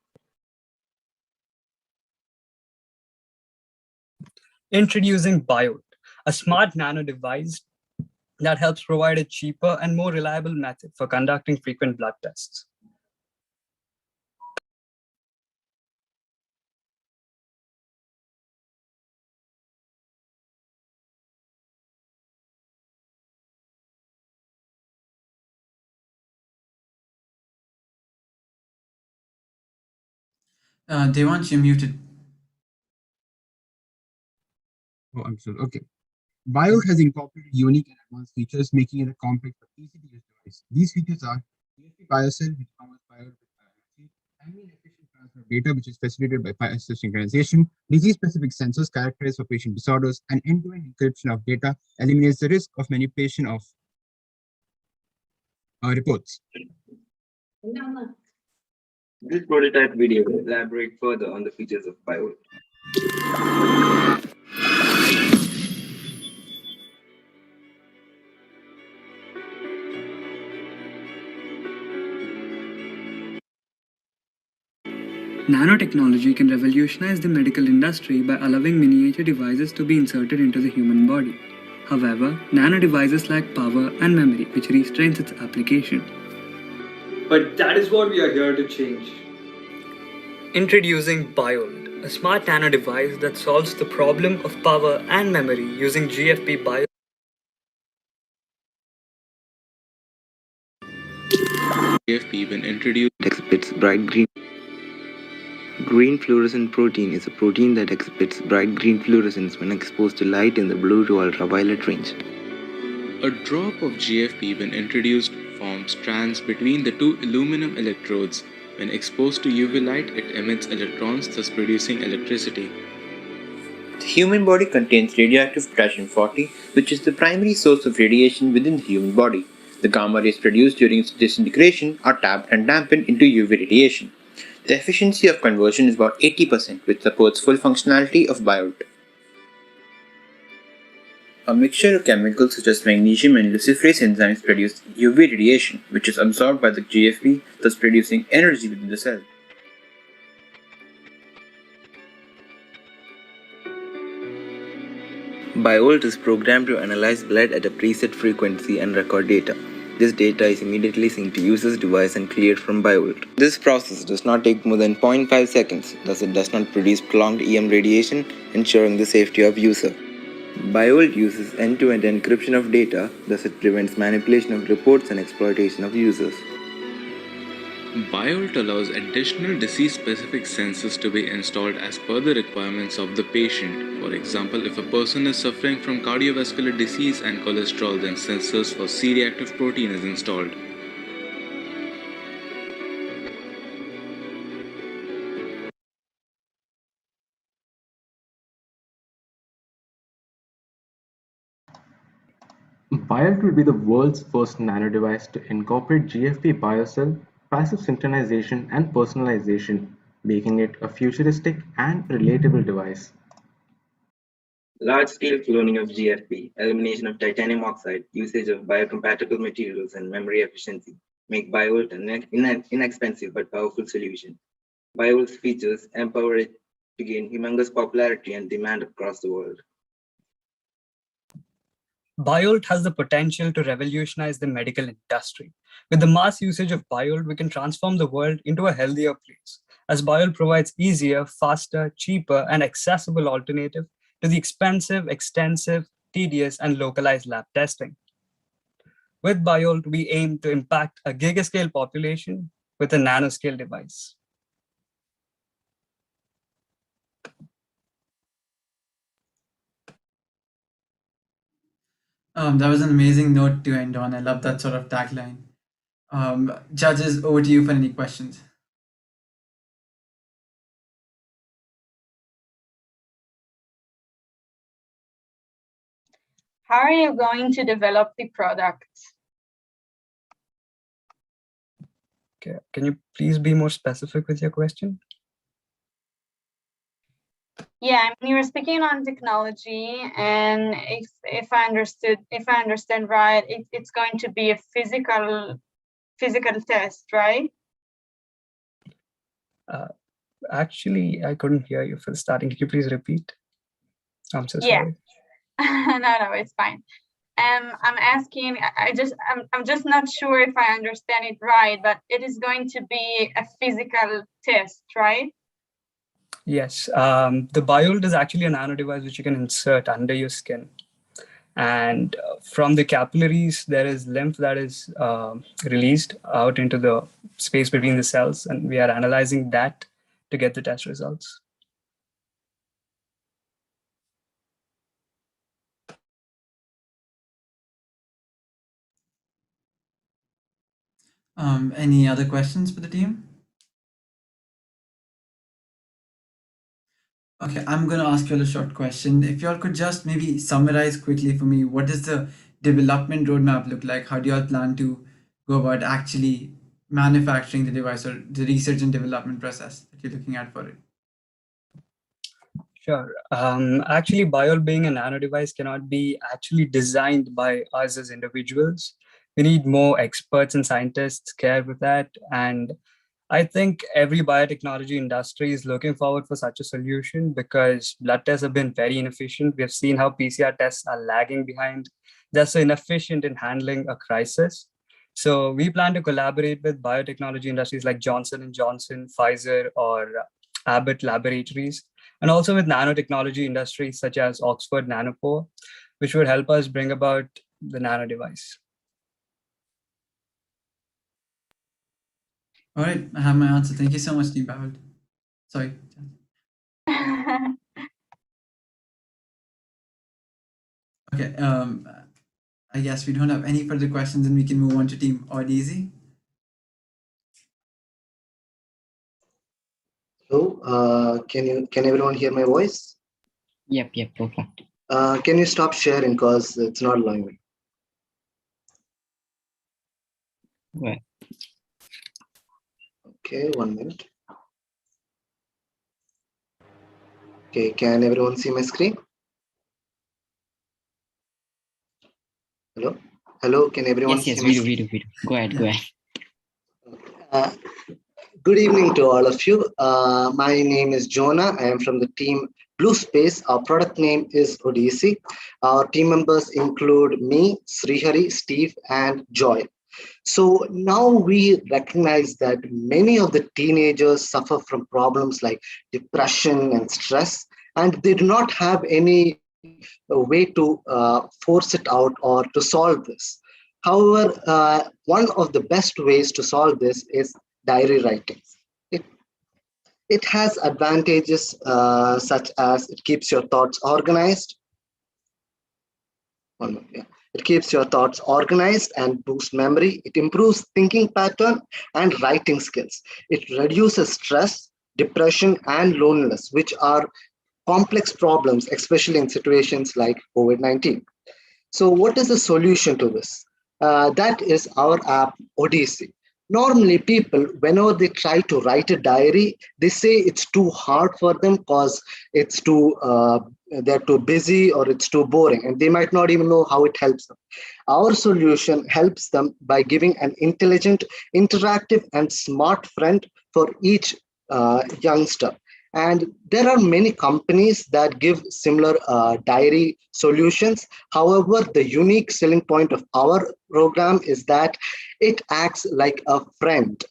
Introducing Biot, a smart nano device that helps provide a cheaper and more reliable method for conducting frequent blood tests. Devant, you're muted. Oh, I'm sorry. Okay. BioLT has incorporated unique and advanced features, making it a complex but easy to use device. These features are GFP BioCell, which powers BioLT with bioenergy, timely and efficient transfer of data, which is facilitated by BioCell synchronization, disease-specific sensors characterized for patient disorders, and end-to-end encryption of data eliminates the risk of manipulation of reports. This prototype video will elaborate further on the features of BioLT. Nanotechnology can revolutionize the medical industry by allowing miniature devices to be inserted into the human body. However, nano devices lack power and memory, which restrains its application. But that is what we are here to change. Introducing BioLT, a smart nano device that solves the problem of power and memory using GFP Bio. GFP, when introduced, exhibits bright green. Green fluorescent protein is a protein that exhibits bright green fluorescence when exposed to light in the blue to ultraviolet range. A drop of GFP, when introduced, forms strands between the two aluminum electrodes. When exposed to UV light, it emits electrons, thus producing electricity. The human body contains radioactive tritium-40, which is the primary source of radiation within the human body. The gamma rays produced during its disintegration are tapped and dampened into UV radiation. The efficiency of conversion is about 80%, which supports full functionality of BioLT. A mixture of chemicals such as magnesium and luciferase enzymes produce UV radiation, which is absorbed by the GFP, thus producing energy within the cell. BioLT is programmed to analyze blood at a preset frequency and record data. This data is immediately synced to user's device and cleared from BioLT. This process does not take more than 0.5 seconds, thus it does not produce prolonged EM radiation, ensuring the safety of user. BioLT uses end-to-end encryption of data, thus it prevents manipulation of reports and exploitation of users. BioLT allows additional disease-specific sensors to be installed as per the requirements of the patient. For example, if a person is suffering from cardiovascular disease and cholesterol, then sensors for C-reactive protein is installed. BioLT will be the world's first nano device to incorporate GFP BioCell, passive synchronization, and personalization, making it a futuristic and relatable device. Large-scale cloning of GFP, elimination of titanium oxide, usage of biocompatible materials, and memory efficiency make BioLT an inexpensive but powerful solution. BioLT's features empower it to gain humongous popularity and demand across the world. BioLT has the potential to revolutionize the medical industry. With the mass usage of BioLT, we can transform the world into a healthier place, as BioLT provides easier, faster, cheaper, and accessible alternative to the expensive, extensive, tedious, and localized lab testing. With BioLT, we aim to impact a gigascale population with a nanoscale device. That was an amazing note to end on. I love that sort of tagline. Judges, over to you for any questions. How are you going to develop the product? Okay. Can you please be more specific with your question? Yeah, I mean, you were speaking on technology, and if I understand right, it's going to be a physical test, right? Actually, I couldn't hear you for the starting. Could you please repeat? I'm so sorry. No, it's fine. I'm asking. I'm just not sure if I understand it right, but it is going to be a physical test, right? Yes, the BioLT is actually a nano device which you can insert under your skin. And from the capillaries, there is lymph that is released out into the space between the cells. And we are analyzing that to get the test results. Any other questions for the team? Okay, I'm going to ask you a short question. If you all could just maybe summarize quickly for me, what does the development roadmap look like? How do you all plan to go about actually manufacturing the device, or the research and development process that you're looking at for it? Sure. Actually, Biol being a nano device cannot be actually designed by us as individuals. We need more experts and scientists care with that. And I think every biotechnology industry is looking forward for such a solution because blood tests have been very inefficient. We have seen how PCR tests are lagging behind. They're so inefficient in handling a crisis. So we plan to collaborate with biotechnology industries like Johnson & Johnson, Pfizer, or Abbott Laboratories, and also with nanotechnology industries such as Oxford Nanopore, which would help us bring about the nano device. All right, I have my answer. Thank you so much, Deep Harold. Sorry. Okay, I guess we don't have any further questions and we can move on to Team Odyssey. Hello, can everyone hear my voice? Yep, perfect. Can you stop sharing because it's not allowing me? Right. Okay, 1 minute. Okay, can everyone see my screen? Hello, can everyone see my screen? Yes, we do. Go ahead. Good evening to all of you. My name is Jonah. I am from the team Blue Space. Our product name is Odyssey. Our team members include me, Srihari, Steve, and Joy. So now we recognize that many of the teenagers suffer from problems like depression and stress, and they do not have any way to force it out or to solve this. However, one of the best ways to solve this is diary writing. It has advantages such as it keeps your thoughts organized. It keeps your thoughts organized and boosts memory. It improves thinking pattern and writing skills. It reduces stress, depression, and loneliness, which are complex problems, especially in situations like COVID-19. So what is the solution to this? That is our app, Odyssey. Normally, people, whenever they try to write a diary, they say it's too hard for them because it's they're too busy or it's too boring, and they might not even know how it helps them. Our solution helps them by giving an intelligent, interactive, and smart friend for each youngster. And there are many companies that give similar diary solutions. However, the unique selling point of our program is that it acts like a friend.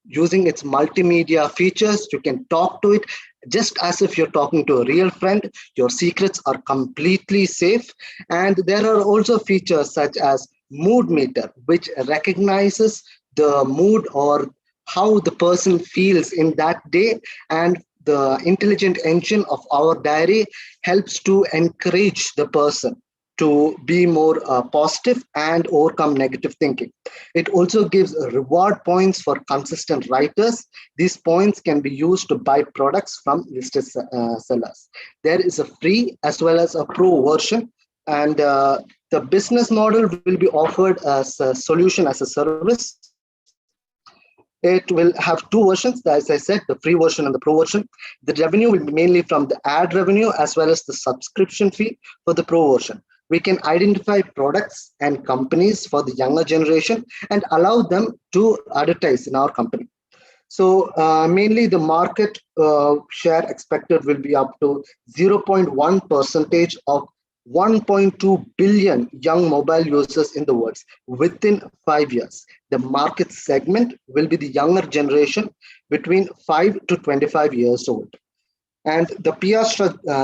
Using its multimedia features, you can talk to it just as if you're talking to a real friend. Your secrets are completely safe. And there are also features such as mood meter, which recognizes the mood or how the person feels in that day, and the intelligent engine of our diary helps to encourage the person to be more positive and overcome negative thinking. It also gives reward points for consistent writers. These points can be used to buy products from listed sellers. There is a free as well as a pro version, and the business model will be offered as a solution as a service. It will have two versions, as I said, the free version and the pro version. The revenue will be mainly from the ad revenue as well as the subscription fee for the pro version. We can identify products and companies for the younger generation and allow them to advertise in our company. So mainly the market share expected will be up to 0.1% of 1.2 billion young mobile users in the world within 5 years. The market segment will be the younger generation between 5 to 25 years old. And the PR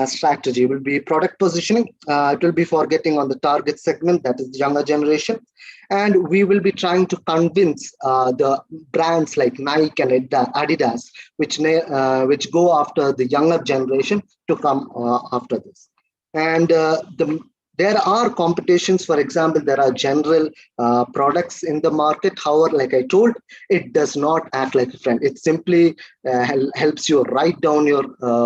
strategy will be product positioning. It will be for getting on the target segment, that is the younger generation. And we will be trying to convince the brands like Nike and Adidas, which go after the younger generation, to come after this. And there are competitions. For example, there are general products in the market. However, like I told, it does not act like a friend. It simply helps you write down your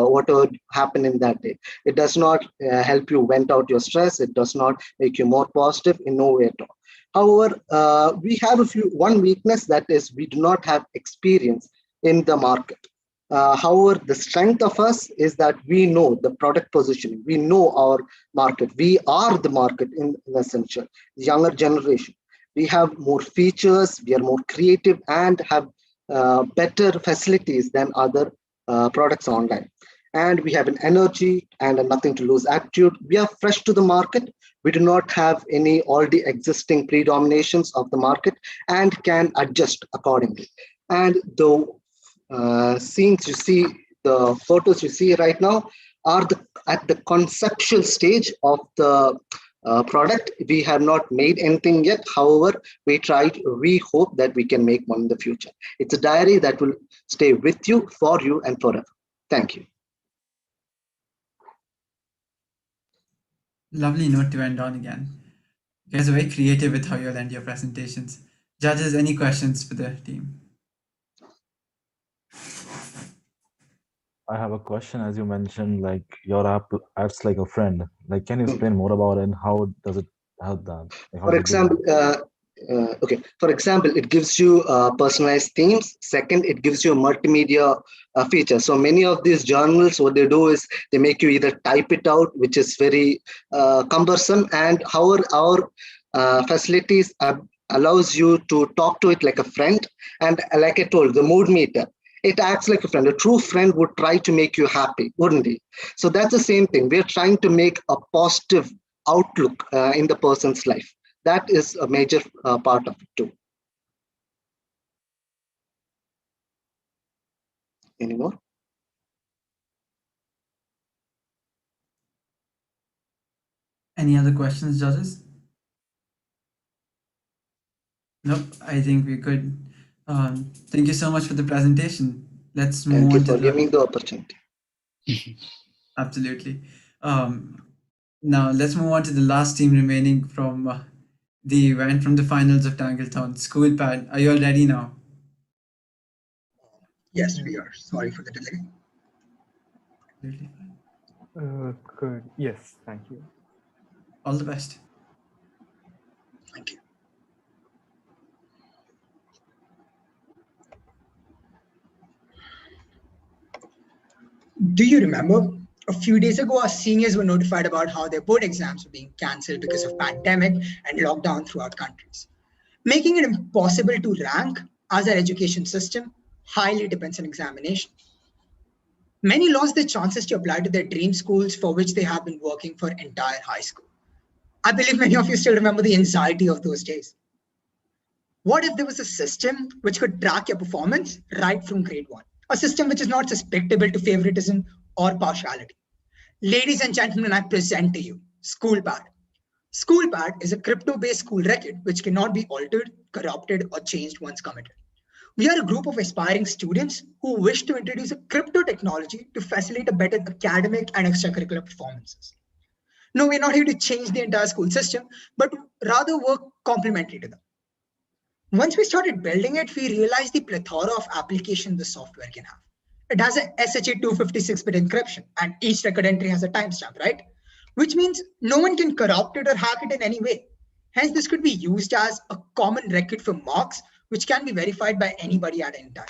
whatever happened in that day. It does not help you vent out your stress. It does not make you more positive in no way at all. However, we have one weakness, that is we do not have experience in the market. However, the strength of us is that we know the product positioning, we know our market, we are the market in essential, the younger generation. We have more features, we are more creative, and have better facilities than other products online. And we have an energy and a nothing to lose attitude. We are fresh to the market. We do not have any already existing predominations of the market and can adjust accordingly. And the scenes you see, the photos you see right now are at the conceptual stage of the product. We have not made anything yet. However, we hope that we can make one in the future. It's a diary that will stay with you, for you, and forever. Thank you. Lovely note to end on again. You guys are very creative with how you'll end your presentations. Judges, any questions for the team? I have a question. As you mentioned, like your app acts like a friend. Like, can you explain more about it? And how does it help that? Like, For example, For example, it gives you personalized themes. Second, it gives you a multimedia feature. So many of these journals, what they do is they make you either type it out, which is very cumbersome, and our facilities allows you to talk to it like a friend. And like I told, the mood meter, it acts like a friend. A true friend would try to make you happy, wouldn't he? So that's the same thing. We're trying to make a positive outlook in the person's life. That is a major part of it too. Any more? Any other questions, judges? Nope, I think we could. Thank you so much for the presentation. Let's move on to Thank you for giving the opportunity. Absolutely. Now let's move on to the last team remaining from the event, from the finals of Tanglethon. SchoolPad, are you all ready now? Yes, we are. Sorry for the delay. Good. Yes, thank you. All the best. Thank you. Do you remember? A few days ago, our seniors were notified about how their board exams were being cancelled because of pandemic and lockdown throughout countries, making it impossible to rank, as our education system highly depends on examination. Many lost their chances to apply to their dream schools for which they have been working for entire high school. I believe many of you still remember the anxiety of those days. What if there was a system which could track your performance right from grade one? A system which is not susceptible to favoritism or partiality. Ladies and gentlemen, I present to you SchoolPad. SchoolPad is a crypto-based school record which cannot be altered, corrupted, or changed once committed. We are a group of aspiring students who wish to introduce a crypto technology to facilitate a better academic and extracurricular performances. No, we're not here to change the entire school system, but rather work complementary to them. Once we started building it, we realized the plethora of applications the software can have. It has a SHA 256-bit encryption, and each record entry has a timestamp, right? Which means no one can corrupt it or hack it in any way. Hence, this could be used as a common record for marks, which can be verified by anybody at any time,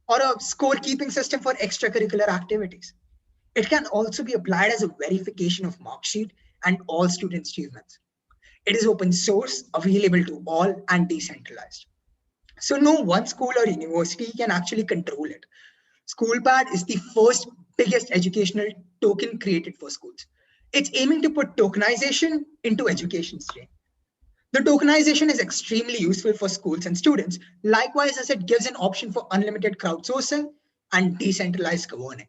or a score-keeping system for extracurricular activities. It can also be applied as a verification of mark sheet and all student achievements. It is open source, available to all, and decentralized. So no one school or university can actually control it. SchoolPad is the first biggest educational token created for schools. It's aiming to put tokenization into education stream. The tokenization is extremely useful for schools and students, likewise as it gives an option for unlimited crowdsourcing and decentralized governing.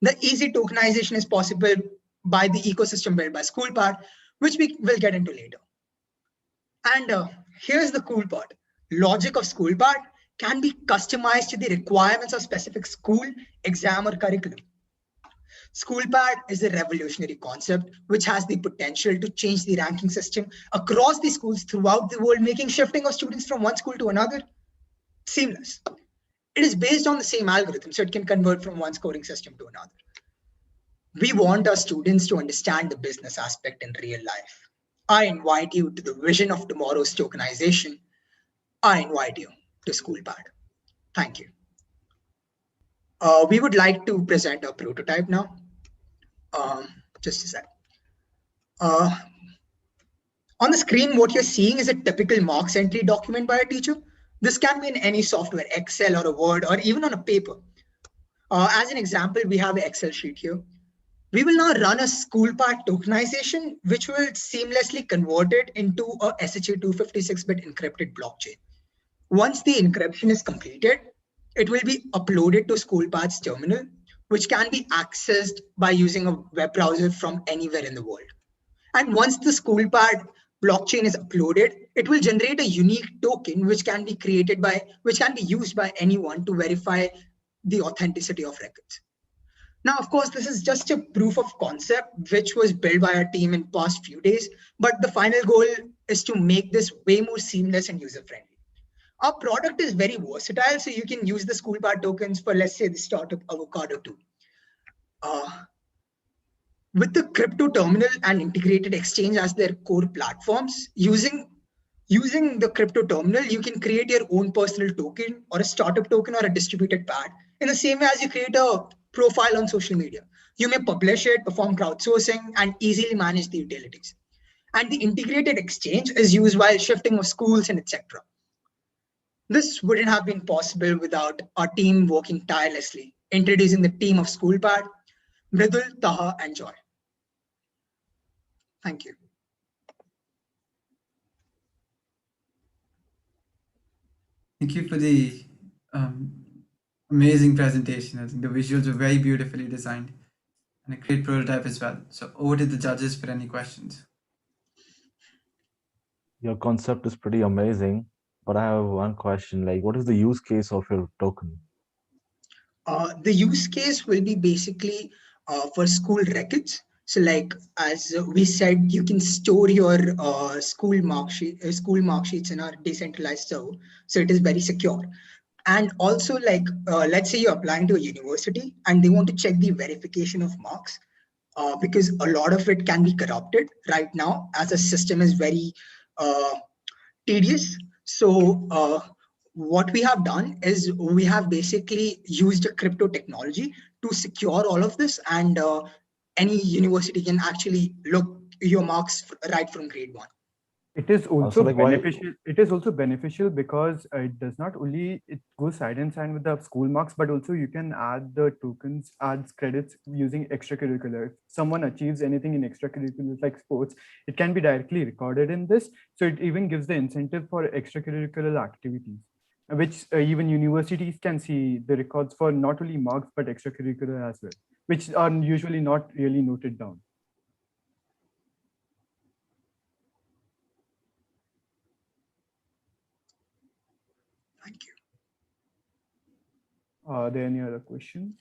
The easy tokenization is possible by the ecosystem built by SchoolPad, which we will get into later. And here's the cool part. Logic of SchoolPad can be customized to the requirements of specific school, exam, or curriculum. SchoolPad is a revolutionary concept which has the potential to change the ranking system across the schools throughout the world, making shifting of students from one school to another seamless. It is based on the same algorithm, so it can convert from one scoring system to another. We want our students to understand the business aspect in real life. I invite you to the vision of tomorrow's tokenization. I invite you to SchoolPad. Thank you. We would like to present a prototype now. Just a sec. On the screen, what you're seeing is a typical marks entry document by a teacher. This can be in any software, Excel or a Word, or even on a paper. As an example, we have an Excel sheet here. We will now run a SchoolPad tokenization, which will seamlessly convert it into a SHA-256-bit encrypted blockchain. Once the encryption is completed, it will be uploaded to SchoolPad's terminal, which can be accessed by using a web browser from anywhere in the world. And once the SchoolPad blockchain is uploaded, it will generate a unique token which can be used by anyone to verify the authenticity of records. Now, of course, this is just a proof of concept which was built by our team in past few days, but the final goal is to make this way more seamless and user-friendly. Our product is very versatile, so you can use the SchoolPad tokens for, let's say, the startup Avocado too. With the crypto terminal and integrated exchange as their core platforms, using the crypto terminal, you can create your own personal token or a startup token or a distributed pad in the same way as you create a profile on social media. You may publish it, perform crowdsourcing, and easily manage the utilities. And the integrated exchange is used while shifting of schools and etc. This wouldn't have been possible without our team working tirelessly, introducing the team of SchoolPad, Mridul, Taha, and Joy. Thank you. Thank you for the amazing presentation. I think the visuals were very beautifully designed and a great prototype as well. So over to the judges for any questions. Your concept is pretty amazing, but I have one question. Like, what is the use case of your token? The use case will be basically for school records. So like, as we said, you can store your school mark sheets in our decentralized server. So it is very secure. And also like, let's say you're applying to a university and they want to check the verification of marks because a lot of it can be corrupted right now as the system is very tedious. So what we have done is we have basically used a crypto technology to secure all of this, and any university can actually look your marks right from grade 1. It is also beneficial. It is also beneficial because it does not only it goes side and side with the school marks, but also you can add the tokens, adds credits using extracurricular. If someone achieves anything in extracurriculars like sports, it can be directly recorded in this. So it even gives the incentive for extracurricular activities, which even universities can see the records for not only marks but extracurricular as well, which are usually not really noted down. Thank you. Are there any other questions?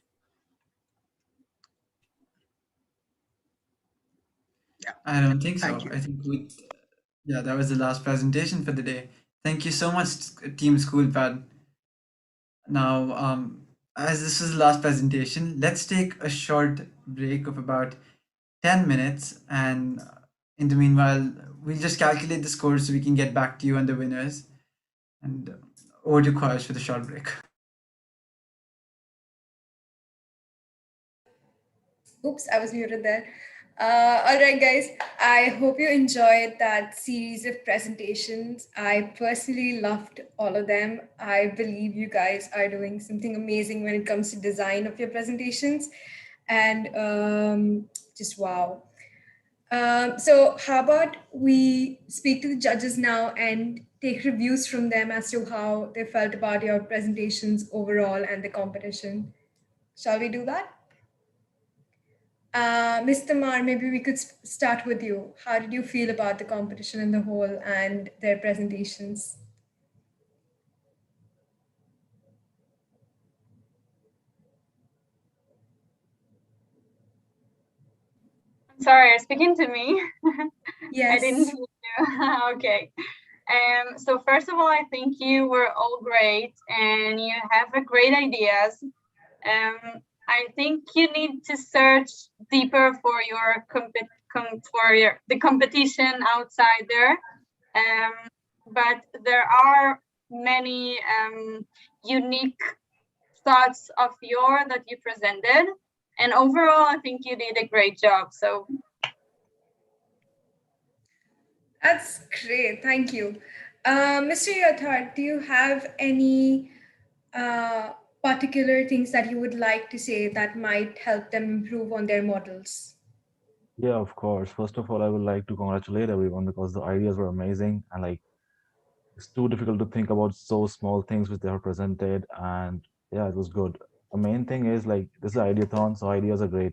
Yeah, I don't think so. Thank you. I think that was the last presentation for the day. Thank you so much, Team SchoolPad. Now, as this is the last presentation, let's take a short break of about 10 minutes. And in the meanwhile, we'll just calculate the scores so we can get back to you on the winners. And over to Kailash for the short break. Oops, I was muted there. All right, guys, I hope you enjoyed that series of presentations. I personally loved all of them. I believe you guys are doing something amazing when it comes to design of your presentations, and just wow. So how about we speak to the judges now and take reviews from them as to how they felt about your presentations overall and the competition. Shall we do that? Mr. Mar, maybe we could start with you. How did you feel about the competition in the whole and their presentations? Sorry, you're speaking to me? Yes. I didn't hear you. Okay. So first of all, I think you were all great and you have a great ideas. I think you need to search deeper for your the competition outside there. But there are many unique thoughts of that you presented. And overall, I think you did a great job. So that's great. Thank you. Mr. Yathar, do you have any particular things that you would like to say that might help them improve on their models? Yeah, of course. First of all, I would like to congratulate everyone because the ideas were amazing and like it's too difficult to think about so small things which they have presented, and yeah, it was good. The main thing is like this is ideathon, so ideas are great,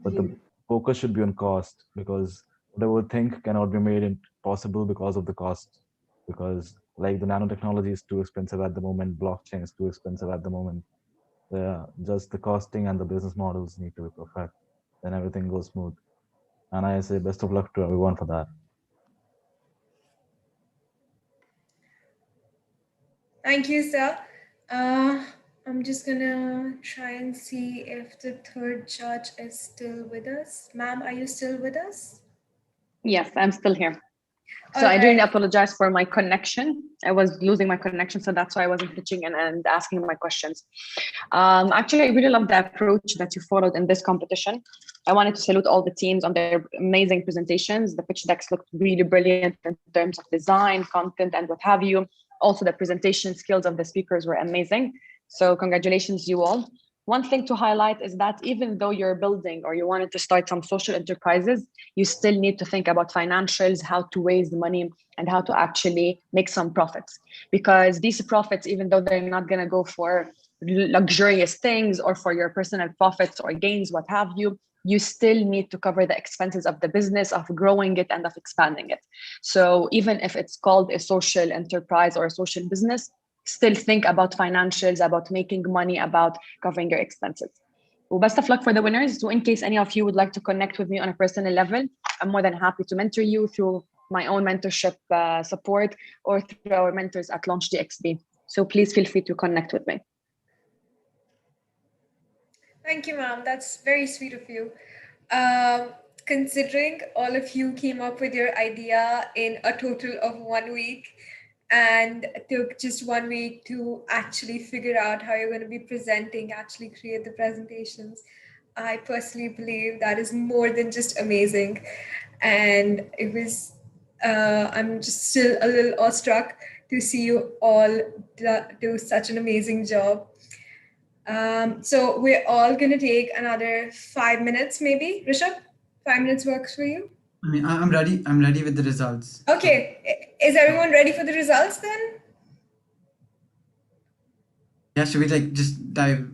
but the focus should be on cost because whatever we think cannot be made possible because of the cost. Because like the nanotechnology is too expensive at the moment, blockchain is too expensive at the moment. So, yeah, just the costing and the business models need to be perfect. Then everything goes smooth. And I say best of luck to everyone for that. Thank you, sir. I'm just gonna try and see if the third judge is still with us. Ma'am, are you still with us? Yes, I'm still here. So I really apologize for my connection. I was losing my connection, so that's why I wasn't pitching in and asking my questions. Actually, I really love the approach that you followed in this competition. I wanted to salute all the teams on their amazing presentations. The pitch decks looked really brilliant in terms of design, content, and what have you. Also, the presentation skills of the speakers were amazing. So congratulations, you all. One thing to highlight is that even though you're building or you wanted to start some social enterprises, you still need to think about financials, how to raise the money, and how to actually make some profits. Because these profits, even though they're not going to go for luxurious things or for your personal profits or gains, what have you, you still need to cover the expenses of the business, of growing it and of expanding it. So even if it's called a social enterprise or a social business, still think about financials, about making money, about covering your expenses. Well, best of luck for the winners. So in case any of you would like to connect with me on a personal level, I'm more than happy to mentor you through my own mentorship support or through our mentors at LaunchDXB. So please feel free to connect with me. Thank you, ma'am. That's very sweet of you. Considering all of you came up with your idea in a total of 1 week, and took just 1 week to actually figure out how you're going to be presenting, actually create the presentations. I personally believe that is more than just amazing. And it was, I'm just still a little awestruck to see you all do such an amazing job. So we're all going to take another 5 minutes, maybe. Rishabh, 5 minutes works for you? I mean, I'm ready. I'm ready with the results. Okay. Is everyone ready for the results then? Yeah, should we like just dive,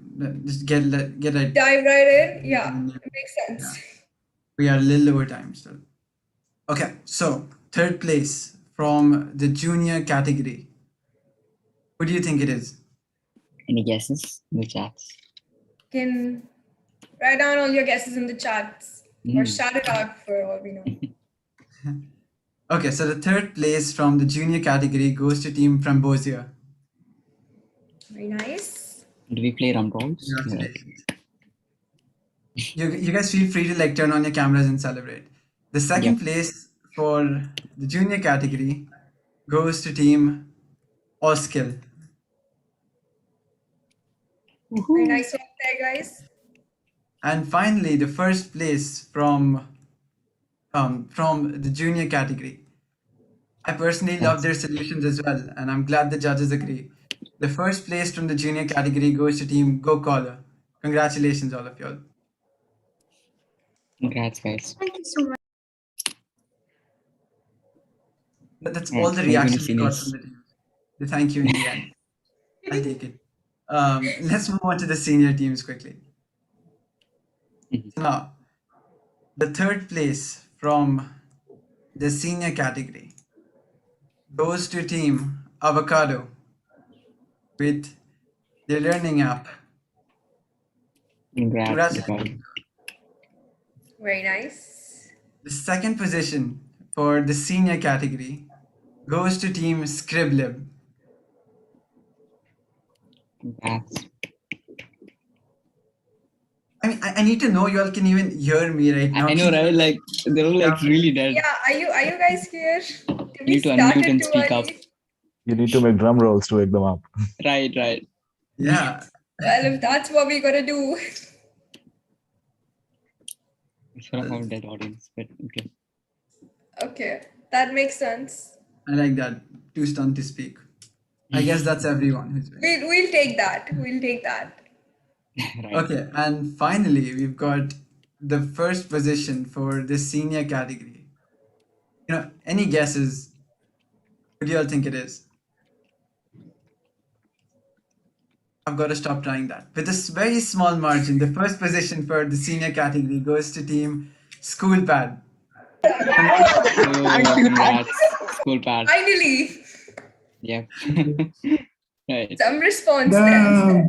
just get it? Dive right in? Yeah, it makes sense. Yeah. We are a little over time still. Okay, so third place from the junior category. Who do you think it is? Any guesses in the chats? You can write down all your guesses in the chats or shout it out for all we know. Okay, so the third place from the junior category goes to Team Frambosia. Very nice. Do we play round rolls? Congratulations. You guys feel free to like turn on your cameras and celebrate. The second place for the junior category goes to Team Oskill. Very nice work there, guys. And finally, the first place from the junior category. I personally love their solutions as well, and I'm glad the judges agree. The first place from the junior category goes to Team Go Caller. Congratulations, all of y'all. Congrats, guys. Thank you so much. That's all the reaction we got from the team. The thank you in the end. I'll take it. Let's move on to the senior teams quickly. So now, The third place from the senior category goes to Team Avocado with their learning app. Congratulations. Very nice. The second position for the senior category goes to Team Scriblib. Congrats. I need to know you all can even hear me right now. I know, right? Like they're all like really dead. Yeah, are you guys here? Did You we need to start unmute it and too speak up. early? You need to make drum rolls to wake them up. Right, right. Yeah. Well, if that's what we gotta do. We sort of have a dead audience, but okay. Okay, that makes sense. I like that. Too stunned to speak. I guess that's everyone who's been. We'll take that. We'll take that. Right. Okay, and finally, we've got the first position for the senior category. Any guesses? What do you all think it is? I've got to stop trying that. With this very small margin, the first position for the senior category goes to Team Schoolpad. Oh, congrats. School pad. Finally, Yep. Right. some response there.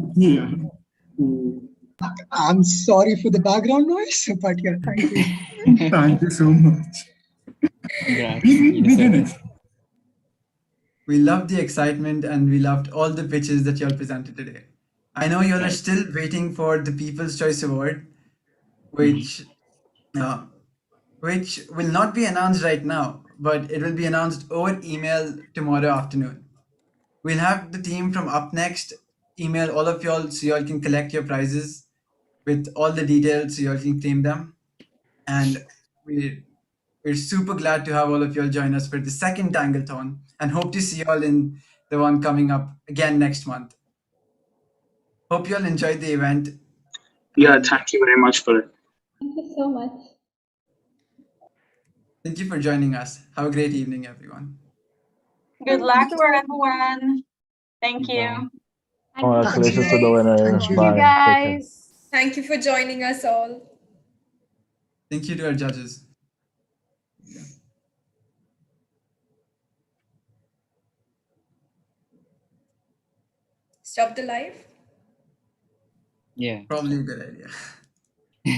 I'm sorry for the background noise, but yeah, thank you. Thank you so much. Congrats. We did it. We loved the excitement and we loved all the pitches that you all presented today. I know you all are still waiting for the People's Choice Award, which will not be announced right now, but it will be announced over email tomorrow afternoon. We'll have the team from Up Next email all of y'all so y'all can collect your prizes with all the details so y'all can claim them. And we're super glad to have all of y'all join us for the second Tanglethon and hope to see y'all in the one coming up again next month. Hope y'all enjoyed the event. Yeah, thank you very much for it. Thank you so much. Thank you for joining us. Have a great evening, everyone. Good luck for everyone. Thank you. Congratulations to the winner. Thank you, Bye. Take care. guys. Thank you for joining us all. Thank you to our judges. Stop the live. Yeah. Probably a good idea.